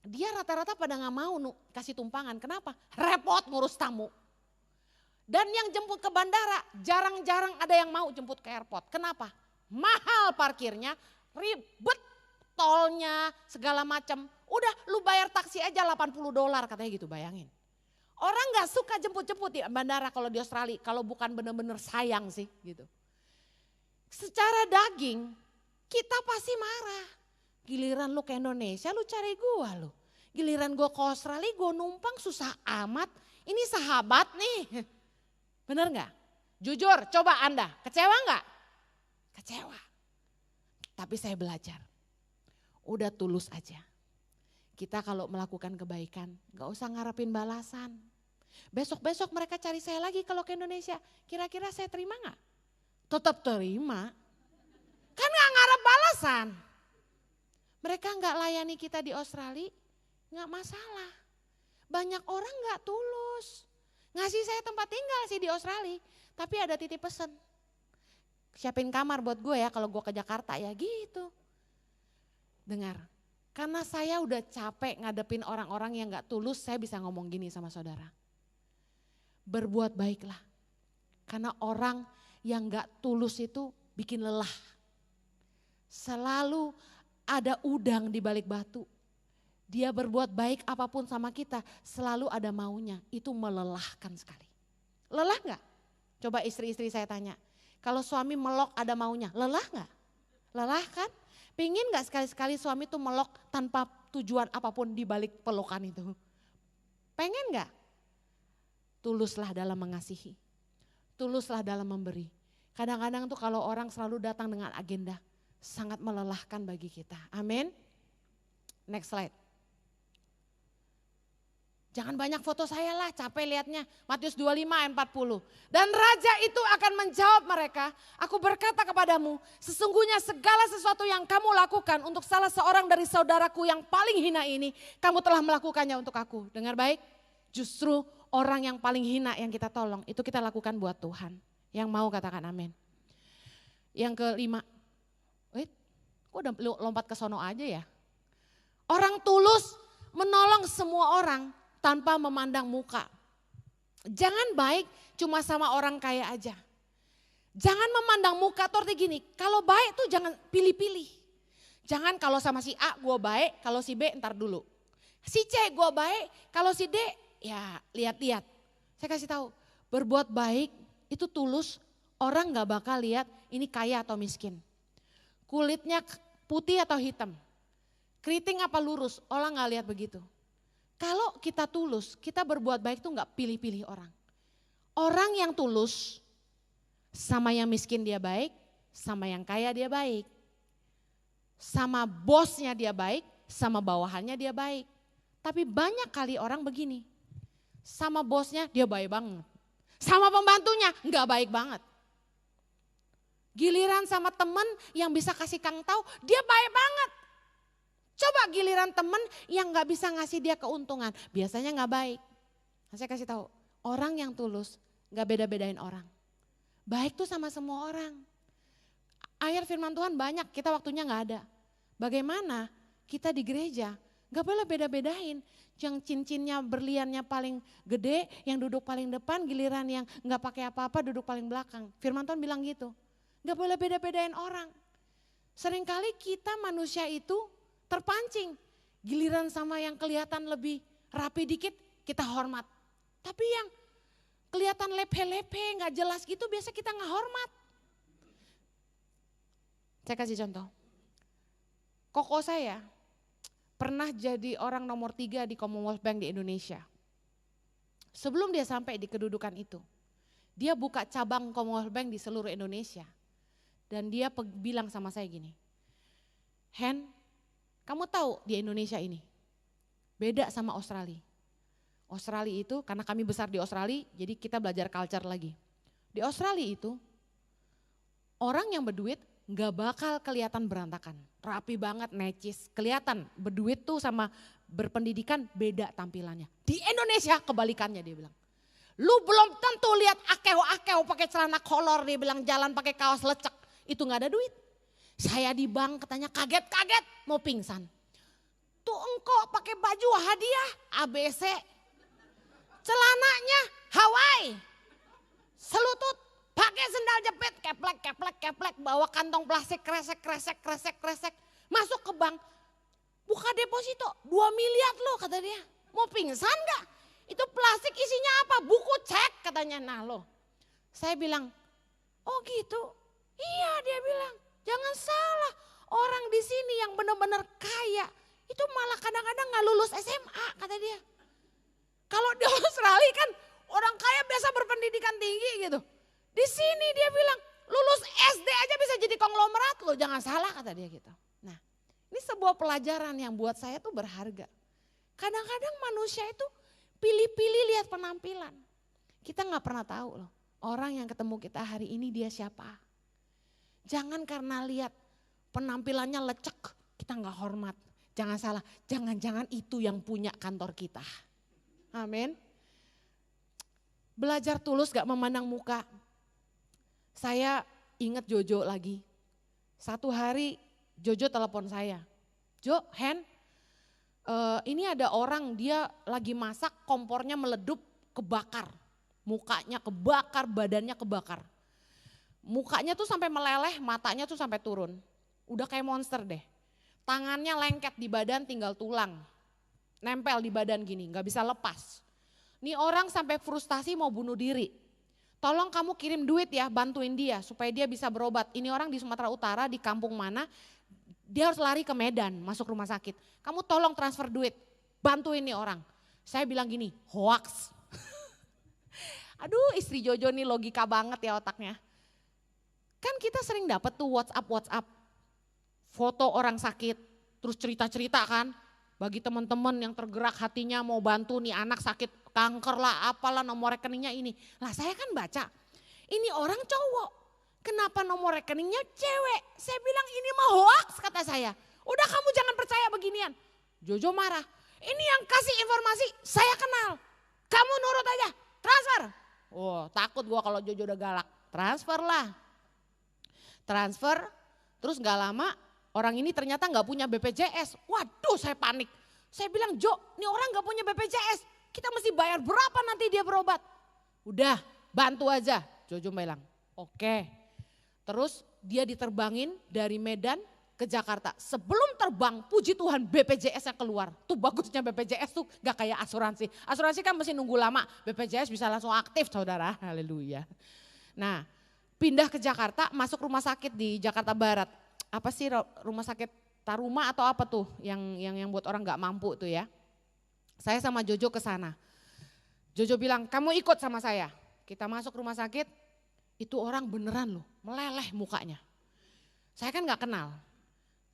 B: Dia rata-rata pada nggak mau kasih tumpangan. Kenapa? Repot ngurus tamu. Dan yang jemput ke bandara, jarang-jarang ada yang mau jemput ke airport. Kenapa? Mahal parkirnya, ribet tolnya, segala macam. Udah lu bayar taksi aja $80 katanya gitu, bayangin. Orang gak suka jemput-jemput di bandara kalau di Australia, kalau bukan bener-bener sayang sih gitu. Secara daging, kita pasti marah. Giliran lu ke Indonesia, lu cari gua lu. Giliran gua ke Australia, gua numpang susah amat. Ini sahabat nih. Bener gak? Jujur, coba Anda, kecewa gak? Kecewa. Tapi saya belajar, udah tulus aja. Kita kalau melakukan kebaikan, gak usah ngarepin balasan. Besok-besok mereka cari saya lagi kalau ke Indonesia, kira-kira saya terima gak? Tetap terima. Kan gak ngarep balasan. Mereka gak layani kita di Australia, gak masalah. Banyak orang gak tulus. Ngasih saya tempat tinggal sih di Australia, tapi ada titip pesen. Siapin kamar buat gue ya kalau gue ke Jakarta ya gitu. Dengar, karena saya udah capek ngadepin orang-orang yang gak tulus, saya bisa ngomong gini sama saudara. Berbuat baiklah, karena orang yang gak tulus itu bikin lelah. Selalu ada udang di balik batu. Dia berbuat baik apapun sama kita, selalu ada maunya. Itu melelahkan sekali. Lelah gak? Coba istri-istri saya tanya. Kalau suami melok ada maunya, lelah gak? Lelah kan? Pingin gak sekali-sekali suami tuh melok tanpa tujuan apapun di balik pelukan itu? Pengen gak? Tuluslah dalam mengasihi. Tuluslah dalam memberi. Kadang-kadang tuh kalau orang selalu datang dengan agenda, sangat melelahkan bagi kita. Amin. Next slide. Jangan banyak foto saya lah, capek liatnya. Matius 25 ayat 40. Dan raja itu akan menjawab mereka, aku berkata kepadamu, sesungguhnya segala sesuatu yang kamu lakukan untuk salah seorang dari saudaraku yang paling hina ini, kamu telah melakukannya untuk aku. Dengar baik, justru orang yang paling hina yang kita tolong, itu kita lakukan buat Tuhan. Yang mau katakan amin. Yang kelima, kok udah lompat ke sono aja ya? Orang tulus menolong semua orang tanpa memandang muka. Jangan baik cuma sama orang kaya aja. Jangan memandang muka tuh artinya gini, kalau baik tuh jangan pilih-pilih. Jangan kalau sama si A gue baik, kalau si B ntar dulu. Si C gue baik, kalau si D ya lihat-lihat. Saya kasih tahu, berbuat baik itu tulus, orang gak bakal lihat ini kaya atau miskin. Kulitnya putih atau hitam, keriting apa lurus, orang gak lihat begitu. Kalau kita tulus, kita berbuat baik tuh gak pilih-pilih orang. Orang yang tulus, sama yang miskin dia baik, sama yang kaya dia baik. Sama bosnya dia baik, sama bawahannya dia baik. Tapi banyak kali orang begini, sama bosnya dia baik banget. Sama pembantunya gak baik banget. Giliran sama temen yang bisa kasih kang tahu, dia baik banget. Coba giliran temen yang gak bisa ngasih dia keuntungan, biasanya gak baik. Nah, saya kasih tahu, orang yang tulus gak beda-bedain orang. Baik tuh sama semua orang. Ayat firman Tuhan banyak, kita waktunya gak ada. Bagaimana kita di gereja gak boleh beda-bedain. Yang cincinnya berliannya paling gede, yang duduk paling depan, giliran yang gak pakai apa-apa duduk paling belakang. Firman Tuhan bilang gitu, gak boleh beda-bedain orang. Seringkali kita manusia itu terpancing, giliran sama yang kelihatan lebih rapi dikit kita hormat. Tapi yang kelihatan lepe-lepe gak jelas gitu biasa kita gak hormat. Saya kasih contoh, koko saya pernah jadi orang nomor 3 di Commonwealth Bank di Indonesia. Sebelum dia sampai di kedudukan itu, dia buka cabang Commonwealth Bank di seluruh Indonesia. Dan dia bilang sama saya gini, Hen, kamu tahu di Indonesia ini beda sama Australia. Australia itu karena kami besar di Australia, jadi kita belajar culture lagi. Di Australia itu orang yang berduit gak bakal kelihatan berantakan, rapi banget, necis, kelihatan berduit tuh sama berpendidikan beda tampilannya. Di Indonesia kebalikannya dia bilang. Lu belum tentu lihat akeo-akeo pakai celana kolor, dia bilang jalan pakai kaos lecek. Itu gak ada duit. Saya di bank katanya kaget-kaget mau pingsan. Tuh engkau pakai baju hadiah ABC. Celananya Hawaii. Selutut, pakai sendal jepit, keplek, bawa kantong plastik kresek. Masuk ke bank, buka deposito 2 miliar loh kata dia. Mau pingsan gak? Itu plastik isinya apa? Buku cek katanya. Nah loh, saya bilang, oh gitu. Iya dia bilang, jangan salah. Orang di sini yang benar-benar kaya, itu malah kadang-kadang gak lulus SMA kata dia. Kalau di Australia kan orang kaya biasa berpendidikan tinggi gitu. Di sini dia bilang lulus SD aja bisa jadi konglomerat loh, jangan salah kata dia gitu. Nah ini sebuah pelajaran yang buat saya tuh berharga. Kadang-kadang manusia itu pilih-pilih lihat penampilan. Kita gak pernah tahu loh orang yang ketemu kita hari ini dia siapa. Jangan karena lihat penampilannya lecek kita gak hormat. Jangan salah, jangan-jangan itu yang punya kantor kita. Amin. Belajar tulus gak memandang muka. Saya ingat Jojo lagi. Satu hari Jojo telepon saya. Jo, Hen, ini ada orang dia lagi masak kompornya meledup kebakar. Mukanya kebakar, badannya kebakar. Mukanya tuh sampai meleleh, matanya tuh sampai turun. Udah kayak monster deh. Tangannya lengket di badan tinggal tulang. Nempel di badan gini, gak bisa lepas. Nih orang sampai frustasi mau bunuh diri. Tolong kamu kirim duit ya, bantuin dia supaya dia bisa berobat. Ini orang di Sumatera Utara, di kampung mana, dia harus lari ke Medan, masuk rumah sakit. Kamu tolong transfer duit, bantuin nih orang. Saya bilang gini, hoax. Aduh istri Jojo nih logika banget ya otaknya. Kan kita sering dapat tuh WhatsApp, foto orang sakit, terus cerita-cerita kan. Bagi teman-teman yang tergerak hatinya mau bantu nih anak sakit kanker lah apalah nomor rekeningnya ini. Lah saya kan baca ini orang cowok kenapa nomor rekeningnya cewek. Saya bilang ini mah hoax kata saya. Udah kamu jangan percaya beginian. Jojo marah. Ini yang kasih informasi saya kenal. Kamu nurut aja transfer. Oh takut gua kalau Jojo udah galak. Transfer lah. Transfer terus gak lama. Orang ini ternyata gak punya BPJS. Waduh saya panik. Saya bilang Jo ini orang gak punya BPJS. Kita mesti bayar berapa nanti dia berobat. Udah bantu aja. Jojo bilang oke. Terus dia diterbangin dari Medan ke Jakarta. Sebelum terbang puji Tuhan BPJS-nya keluar. Tuh bagusnya BPJS tuh gak kayak asuransi. Asuransi kan mesti nunggu lama. BPJS bisa langsung aktif saudara. Haleluya. Nah pindah ke Jakarta masuk rumah sakit di Jakarta Barat. Apa sih rumah sakit Taruma atau apa tuh yang buat orang nggak mampu tuh ya. Saya sama Jojo ke sana. Jojo bilang kamu ikut sama saya. Kita masuk rumah sakit, itu orang beneran loh, meleleh mukanya. Saya kan nggak kenal.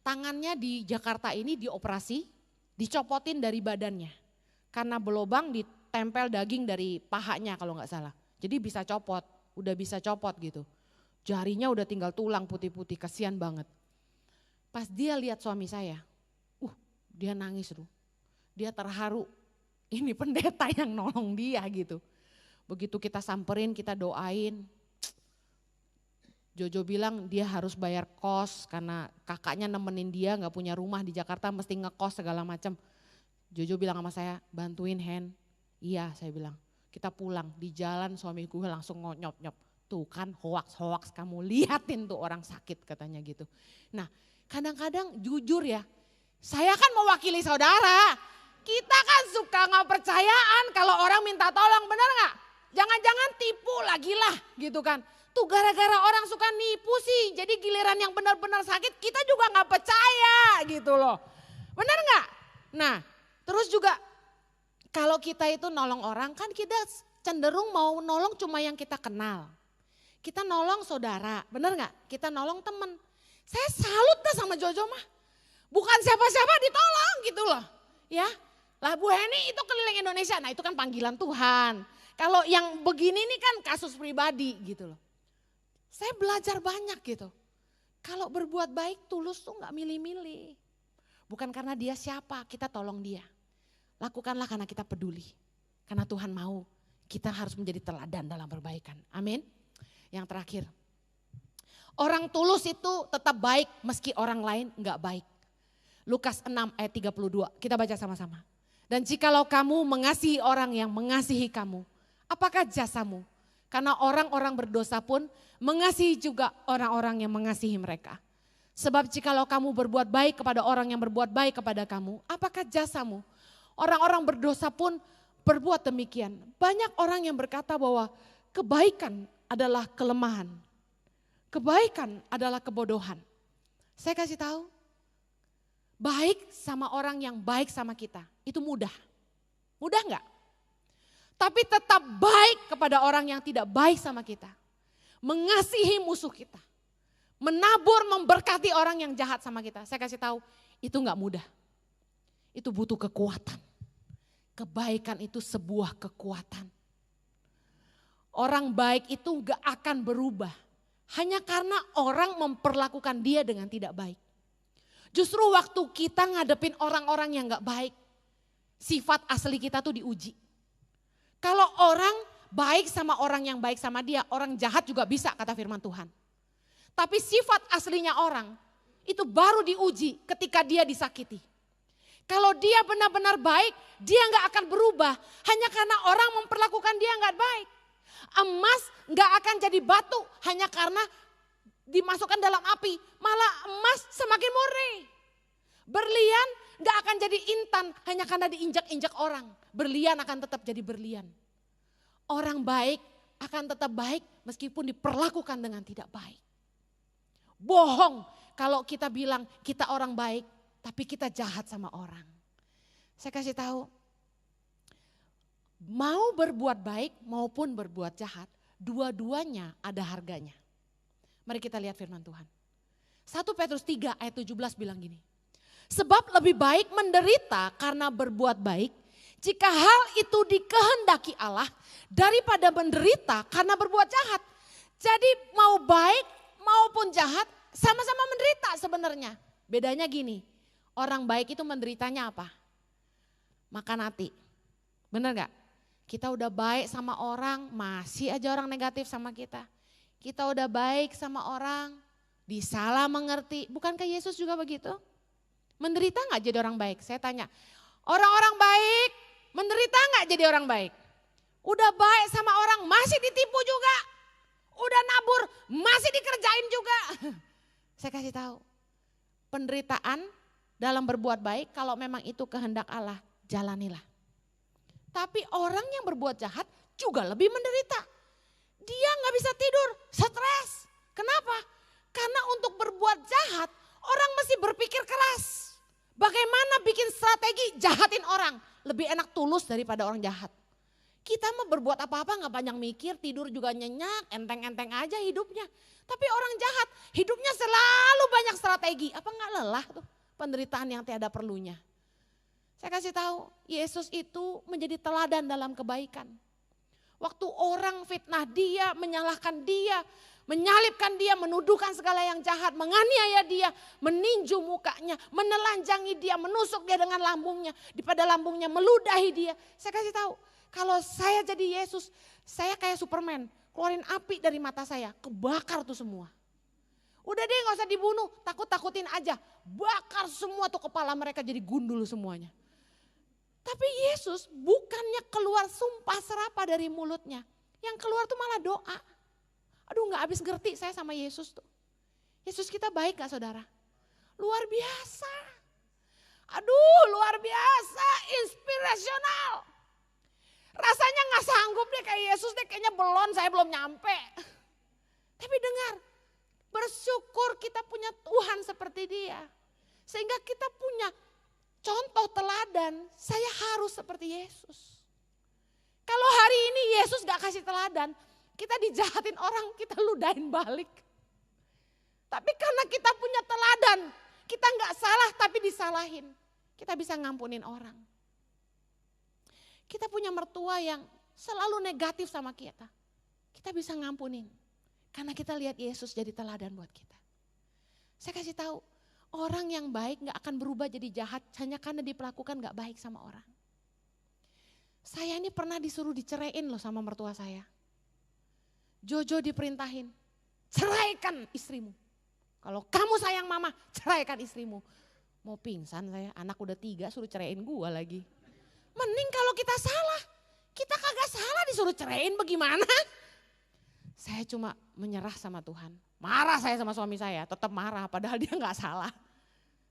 B: Tangannya di Jakarta ini dioperasi, dicopotin dari badannya. Karena berlobang ditempel daging dari pahanya kalau nggak salah. Jadi bisa copot, udah bisa copot gitu. Jarinya udah tinggal tulang putih-putih, kasihan banget. Pas dia lihat suami saya, dia nangis tuh. Dia terharu, ini pendeta yang nolong dia gitu. Begitu kita samperin, kita doain. Jojo bilang dia harus bayar kos karena kakaknya nemenin dia gak punya rumah di Jakarta mesti ngekos segala macam. Jojo bilang sama saya, bantuin Hen. Iya saya bilang, kita pulang di jalan suamiku langsung nyop-nyop. Tuh kan hoax kamu liatin tuh orang sakit katanya gitu. Nah kadang-kadang jujur ya, saya kan mewakili saudara. Kita kan suka gak percayaan kalau orang minta tolong, benar gak? Jangan-jangan tipu lagi lah gitu kan. Tuh gara-gara orang suka nipu sih, jadi giliran yang benar-benar sakit kita juga gak percaya gitu loh. Benar gak? Nah terus juga kalau kita itu nolong orang kan kita cenderung mau nolong cuma yang kita kenal. Kita nolong saudara, benar gak? Kita nolong temen. Saya salut dah sama Jojo mah. Bukan siapa-siapa ditolong gitu loh. Ya, lah Bu Heni itu keliling Indonesia, nah itu kan panggilan Tuhan. Kalau yang begini nih kan kasus pribadi gitu loh. Saya belajar banyak gitu. Kalau berbuat baik tulus tuh gak milih-milih. Bukan karena dia siapa, kita tolong dia. Lakukanlah karena kita peduli. Karena Tuhan mau kita harus menjadi teladan dalam perbaikan. Amin. Yang terakhir, orang tulus itu tetap baik meski orang lain enggak baik. Lukas 6 ayat 32, kita baca sama-sama. Dan jikalau kamu mengasihi orang yang mengasihi kamu, apakah jasamu? Karena orang-orang berdosa pun mengasihi juga orang-orang yang mengasihi mereka. Sebab jikalau kamu berbuat baik kepada orang yang berbuat baik kepada kamu, apakah jasamu? Orang-orang berdosa pun berbuat demikian. Banyak orang yang berkata bahwa kebaikan adalah kelemahan. Kebaikan adalah kebodohan. Saya kasih tahu, baik sama orang yang baik sama kita, itu mudah. Mudah enggak? Tapi tetap baik kepada orang yang tidak baik sama kita. Mengasihi musuh kita. Menabur, memberkati orang yang jahat sama kita. Saya kasih tahu, itu enggak mudah. Itu butuh kekuatan. Kebaikan itu sebuah kekuatan. Orang baik itu enggak akan berubah. Hanya karena orang memperlakukan dia dengan tidak baik. Justru waktu kita ngadepin orang-orang yang enggak baik, sifat asli kita tuh diuji. Kalau orang baik sama orang yang baik sama dia, orang jahat juga bisa kata firman Tuhan. Tapi sifat aslinya orang itu baru diuji ketika dia disakiti. Kalau dia benar-benar baik, dia nggak akan berubah hanya karena orang memperlakukan dia nggak baik. Emas nggak akan jadi batu hanya karena dimasukkan dalam api, malah emas semakin murni. Berlian nggak akan jadi intan hanya karena diinjak-injak orang. Berlian akan tetap jadi berlian. Orang baik akan tetap baik meskipun diperlakukan dengan tidak baik. Bohong kalau kita bilang kita orang baik tapi kita jahat sama orang. Saya kasih tahu, mau berbuat baik maupun berbuat jahat, dua-duanya ada harganya. Mari kita lihat firman Tuhan. 1 Petrus 3 ayat 17 bilang gini. Sebab lebih baik menderita karena berbuat baik jika hal itu dikehendaki Allah daripada menderita karena berbuat jahat. Jadi mau baik maupun jahat sama-sama menderita sebenarnya. Bedanya gini, orang baik itu menderitanya apa? Makan hati. Bener gak? Kita udah baik sama orang, masih aja orang negatif sama kita. Kita udah baik sama orang, disalah mengerti. Bukankah Yesus juga begitu? Menderita gak jadi orang baik? Saya tanya, orang-orang baik menderita gak jadi orang baik? Udah baik sama orang masih ditipu juga. Udah nabur masih dikerjain juga. Saya kasih tahu, penderitaan dalam berbuat baik kalau memang itu kehendak Allah, jalanilah. Tapi orang yang berbuat jahat juga lebih menderita. Dia gak bisa tidur, stres. Kenapa? Karena untuk berbuat jahat, orang mesti berpikir keras. Bagaimana bikin strategi jahatin orang. Lebih enak tulus daripada orang jahat. Kita mau berbuat apa-apa gak banyak mikir, tidur juga nyenyak, enteng-enteng aja hidupnya. Tapi orang jahat, hidupnya selalu banyak strategi. Apa gak lelah tuh penderitaan yang tiada perlunya. Saya kasih tahu, Yesus itu menjadi teladan dalam kebaikan. Waktu orang fitnah dia, menyalahkan dia, menyalibkan dia, menuduhkan segala yang jahat, menganiaya dia, meninju mukanya, menelanjangi dia, menusuk dia dengan lambungnya, pada lambungnya meludahi dia. Saya kasih tahu, kalau saya jadi Yesus, saya kayak Superman, keluarin api dari mata saya, kebakar tuh semua. Udah deh gak usah dibunuh, takut-takutin aja, bakar semua tuh kepala mereka jadi gundul semuanya. Tapi Yesus bukannya keluar sumpah serapah dari mulutnya. Yang keluar tuh malah doa. Aduh gak habis ngerti saya sama Yesus tuh. Yesus kita baik gak saudara? Luar biasa. Aduh luar biasa, inspirasional. Rasanya gak sanggup deh kayak Yesus deh, kayaknya belum, saya belum nyampe. Tapi dengar, bersyukur kita punya Tuhan seperti dia. Sehingga kita punya contoh teladan, saya harus seperti Yesus. Kalau hari ini Yesus gak kasih teladan, kita dijahatin orang, kita ludahin balik. Tapi karena kita punya teladan, kita gak salah tapi disalahin. Kita bisa ngampunin orang. Kita punya mertua yang selalu negatif sama kita. Kita bisa ngampunin. Karena kita lihat Yesus jadi teladan buat kita. Saya kasih tahu, orang yang baik gak akan berubah jadi jahat hanya karena diperlakukan gak baik sama orang. Saya ini pernah disuruh diceraiin loh sama mertua saya. Jojo diperintahin, ceraikan istrimu. Kalau kamu sayang mama, ceraikan istrimu. Mau pingsan saya, anak udah 3 suruh ceraiin gua lagi. Mending kalau kita salah, kita kagak salah disuruh ceraiin bagaimana? Saya cuma menyerah sama Tuhan. Marah saya sama suami saya, tetap marah padahal dia gak salah.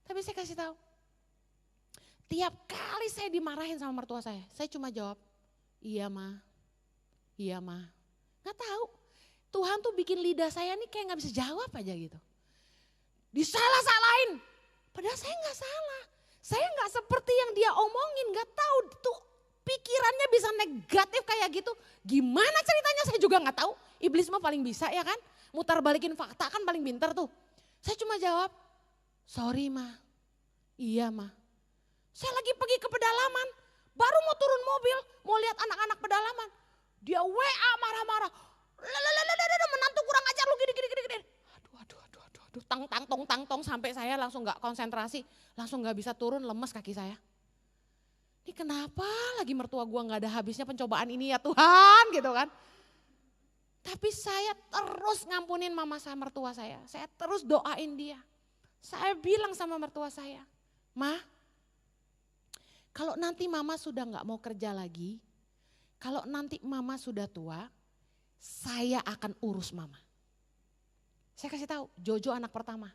B: Tapi saya kasih tahu, tiap kali saya dimarahin sama mertua saya cuma jawab, iya ma, iya ma. Gak tahu, Tuhan tuh bikin lidah saya nih kayak gak bisa jawab aja gitu. Disalah-salahin, padahal saya gak salah. Saya gak seperti yang dia omongin, gak tahu tuh pikirannya bisa negatif kayak gitu. Gimana ceritanya saya juga gak tahu. Iblis mah paling bisa ya kan, mutar balikin fakta kan paling pintar tuh. Saya cuma jawab, sorry ma, iya ma. Saya lagi pergi ke pedalaman, baru mau turun mobil, mau lihat anak-anak pedalaman. Dia WA marah-marah, menantu kurang ajar lu gini. Aduh, tang tong sampai saya langsung gak konsentrasi, langsung gak bisa turun, lemes kaki saya. Ini kenapa lagi mertua gua gak ada habisnya pencobaan ini ya Tuhan gitu kan. Tapi saya terus ngampunin mama saya mertua saya terus doain dia. Saya bilang sama mertua saya, ma, kalau nanti mama sudah gak mau kerja lagi, kalau nanti mama sudah tua, saya akan urus mama. Saya kasih tahu, Jojo anak pertama.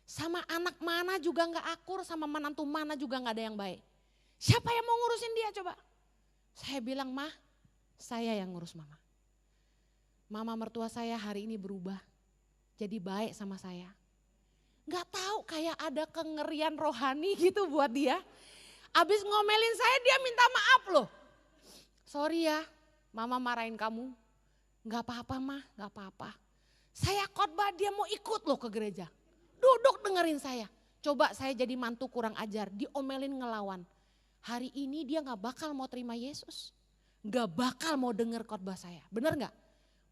B: Sama anak mana juga gak akur, sama menantu mana juga gak ada yang baik. Siapa yang mau ngurusin dia coba? Saya bilang, ma, saya yang ngurus mama. Mama mertua saya hari ini berubah, jadi baik sama saya. Gak tahu kayak ada kengerian rohani gitu buat dia. Abis ngomelin saya dia minta maaf loh. Sorry ya, mama marahin kamu. Gak apa-apa mah, gak apa-apa. Saya khotbah dia mau ikut loh ke gereja. Duduk dengerin saya. Coba saya jadi mantu kurang ajar, diomelin ngelawan. Hari ini dia gak bakal mau terima Yesus. Gak bakal mau denger khotbah saya, bener gak?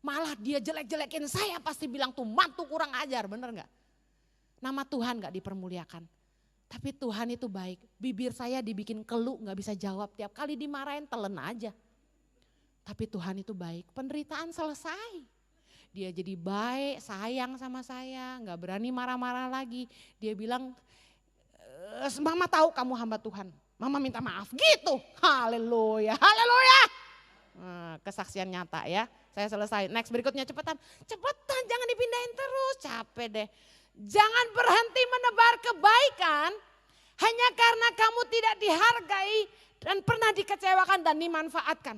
B: Malah dia jelek-jelekin saya pasti bilang tuh mantu kurang ajar, bener gak? Nama Tuhan gak dipermuliakan. Tapi Tuhan itu baik, bibir saya dibikin keluh gak bisa jawab, tiap kali dimarahin telan aja. Tapi Tuhan itu baik, penderitaan selesai. Dia jadi baik, sayang sama saya, gak berani marah-marah lagi. Dia bilang, mama tahu kamu hamba Tuhan, mama minta maaf gitu. Haleluya, haleluya. Kesaksian nyata ya, saya selesai. Next berikutnya cepetan, jangan dipindahin terus, capek deh. Jangan berhenti menebar kebaikan hanya karena kamu tidak dihargai dan pernah dikecewakan dan dimanfaatkan.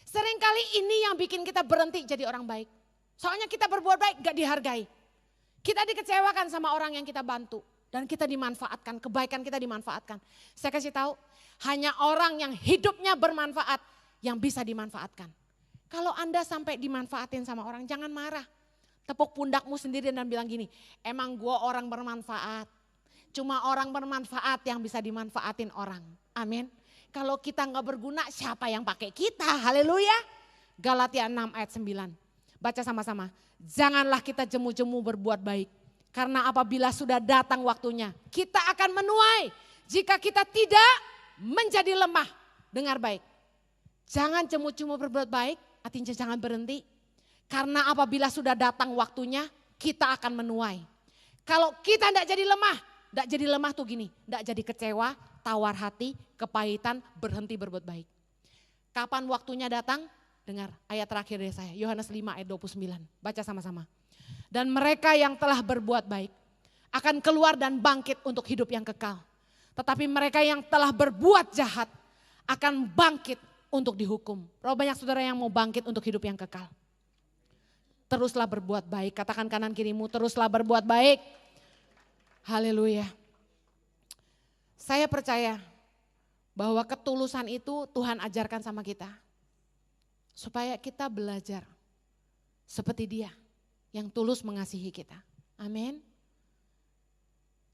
B: Seringkali ini yang bikin kita berhenti jadi orang baik. Soalnya kita berbuat baik gak dihargai. Kita dikecewakan sama orang yang kita bantu dan kita dimanfaatkan, kebaikan kita dimanfaatkan. Saya kasih tahu, hanya orang yang hidupnya bermanfaat yang bisa dimanfaatkan. Kalau Anda sampai dimanfaatin sama orang, jangan marah. Tepuk pundakmu sendiri dan bilang gini, emang gua orang bermanfaat. Cuma orang bermanfaat yang bisa dimanfaatin orang. Amin. Kalau kita gak berguna, siapa yang pakai kita? Haleluya. Galatia 6 ayat 9. Baca sama-sama. Janganlah kita jemu-jemu berbuat baik. Karena apabila sudah datang waktunya, kita akan menuai. Jika kita tidak menjadi lemah. Dengar baik. Jangan jemu-jemu berbuat baik, artinya jangan berhenti. Karena apabila sudah datang waktunya, kita akan menuai. Kalau kita tidak jadi lemah, tidak jadi lemah tuh gini, tidak jadi kecewa, tawar hati, kepahitan, berhenti berbuat baik. Kapan waktunya datang? Dengar ayat terakhir dari saya, Yohanes 5 ayat 29, baca sama-sama. Dan mereka yang telah berbuat baik akan keluar dan bangkit untuk hidup yang kekal. Tetapi mereka yang telah berbuat jahat akan bangkit untuk dihukum. Berapa banyak saudara yang mau bangkit untuk hidup yang kekal? Teruslah berbuat baik, katakan kanan kirimu, teruslah berbuat baik. Haleluya. Saya percaya bahwa ketulusan itu Tuhan ajarkan sama kita. Supaya kita belajar seperti Dia yang tulus mengasihi kita. Amin.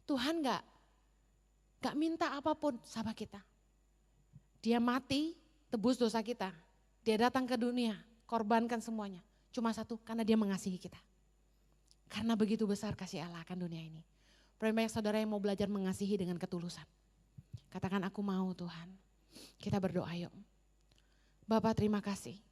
B: Tuhan gak minta apapun sama kita. Dia mati, tebus dosa kita. Dia datang ke dunia, korbankan semuanya. Cuma satu, karena Dia mengasihi kita. Karena begitu besar kasih Allah akan dunia ini. Banyak saudara yang mau belajar mengasihi dengan ketulusan. Katakan aku mau Tuhan.
A: Kita berdoa yuk. Bapak terima kasih.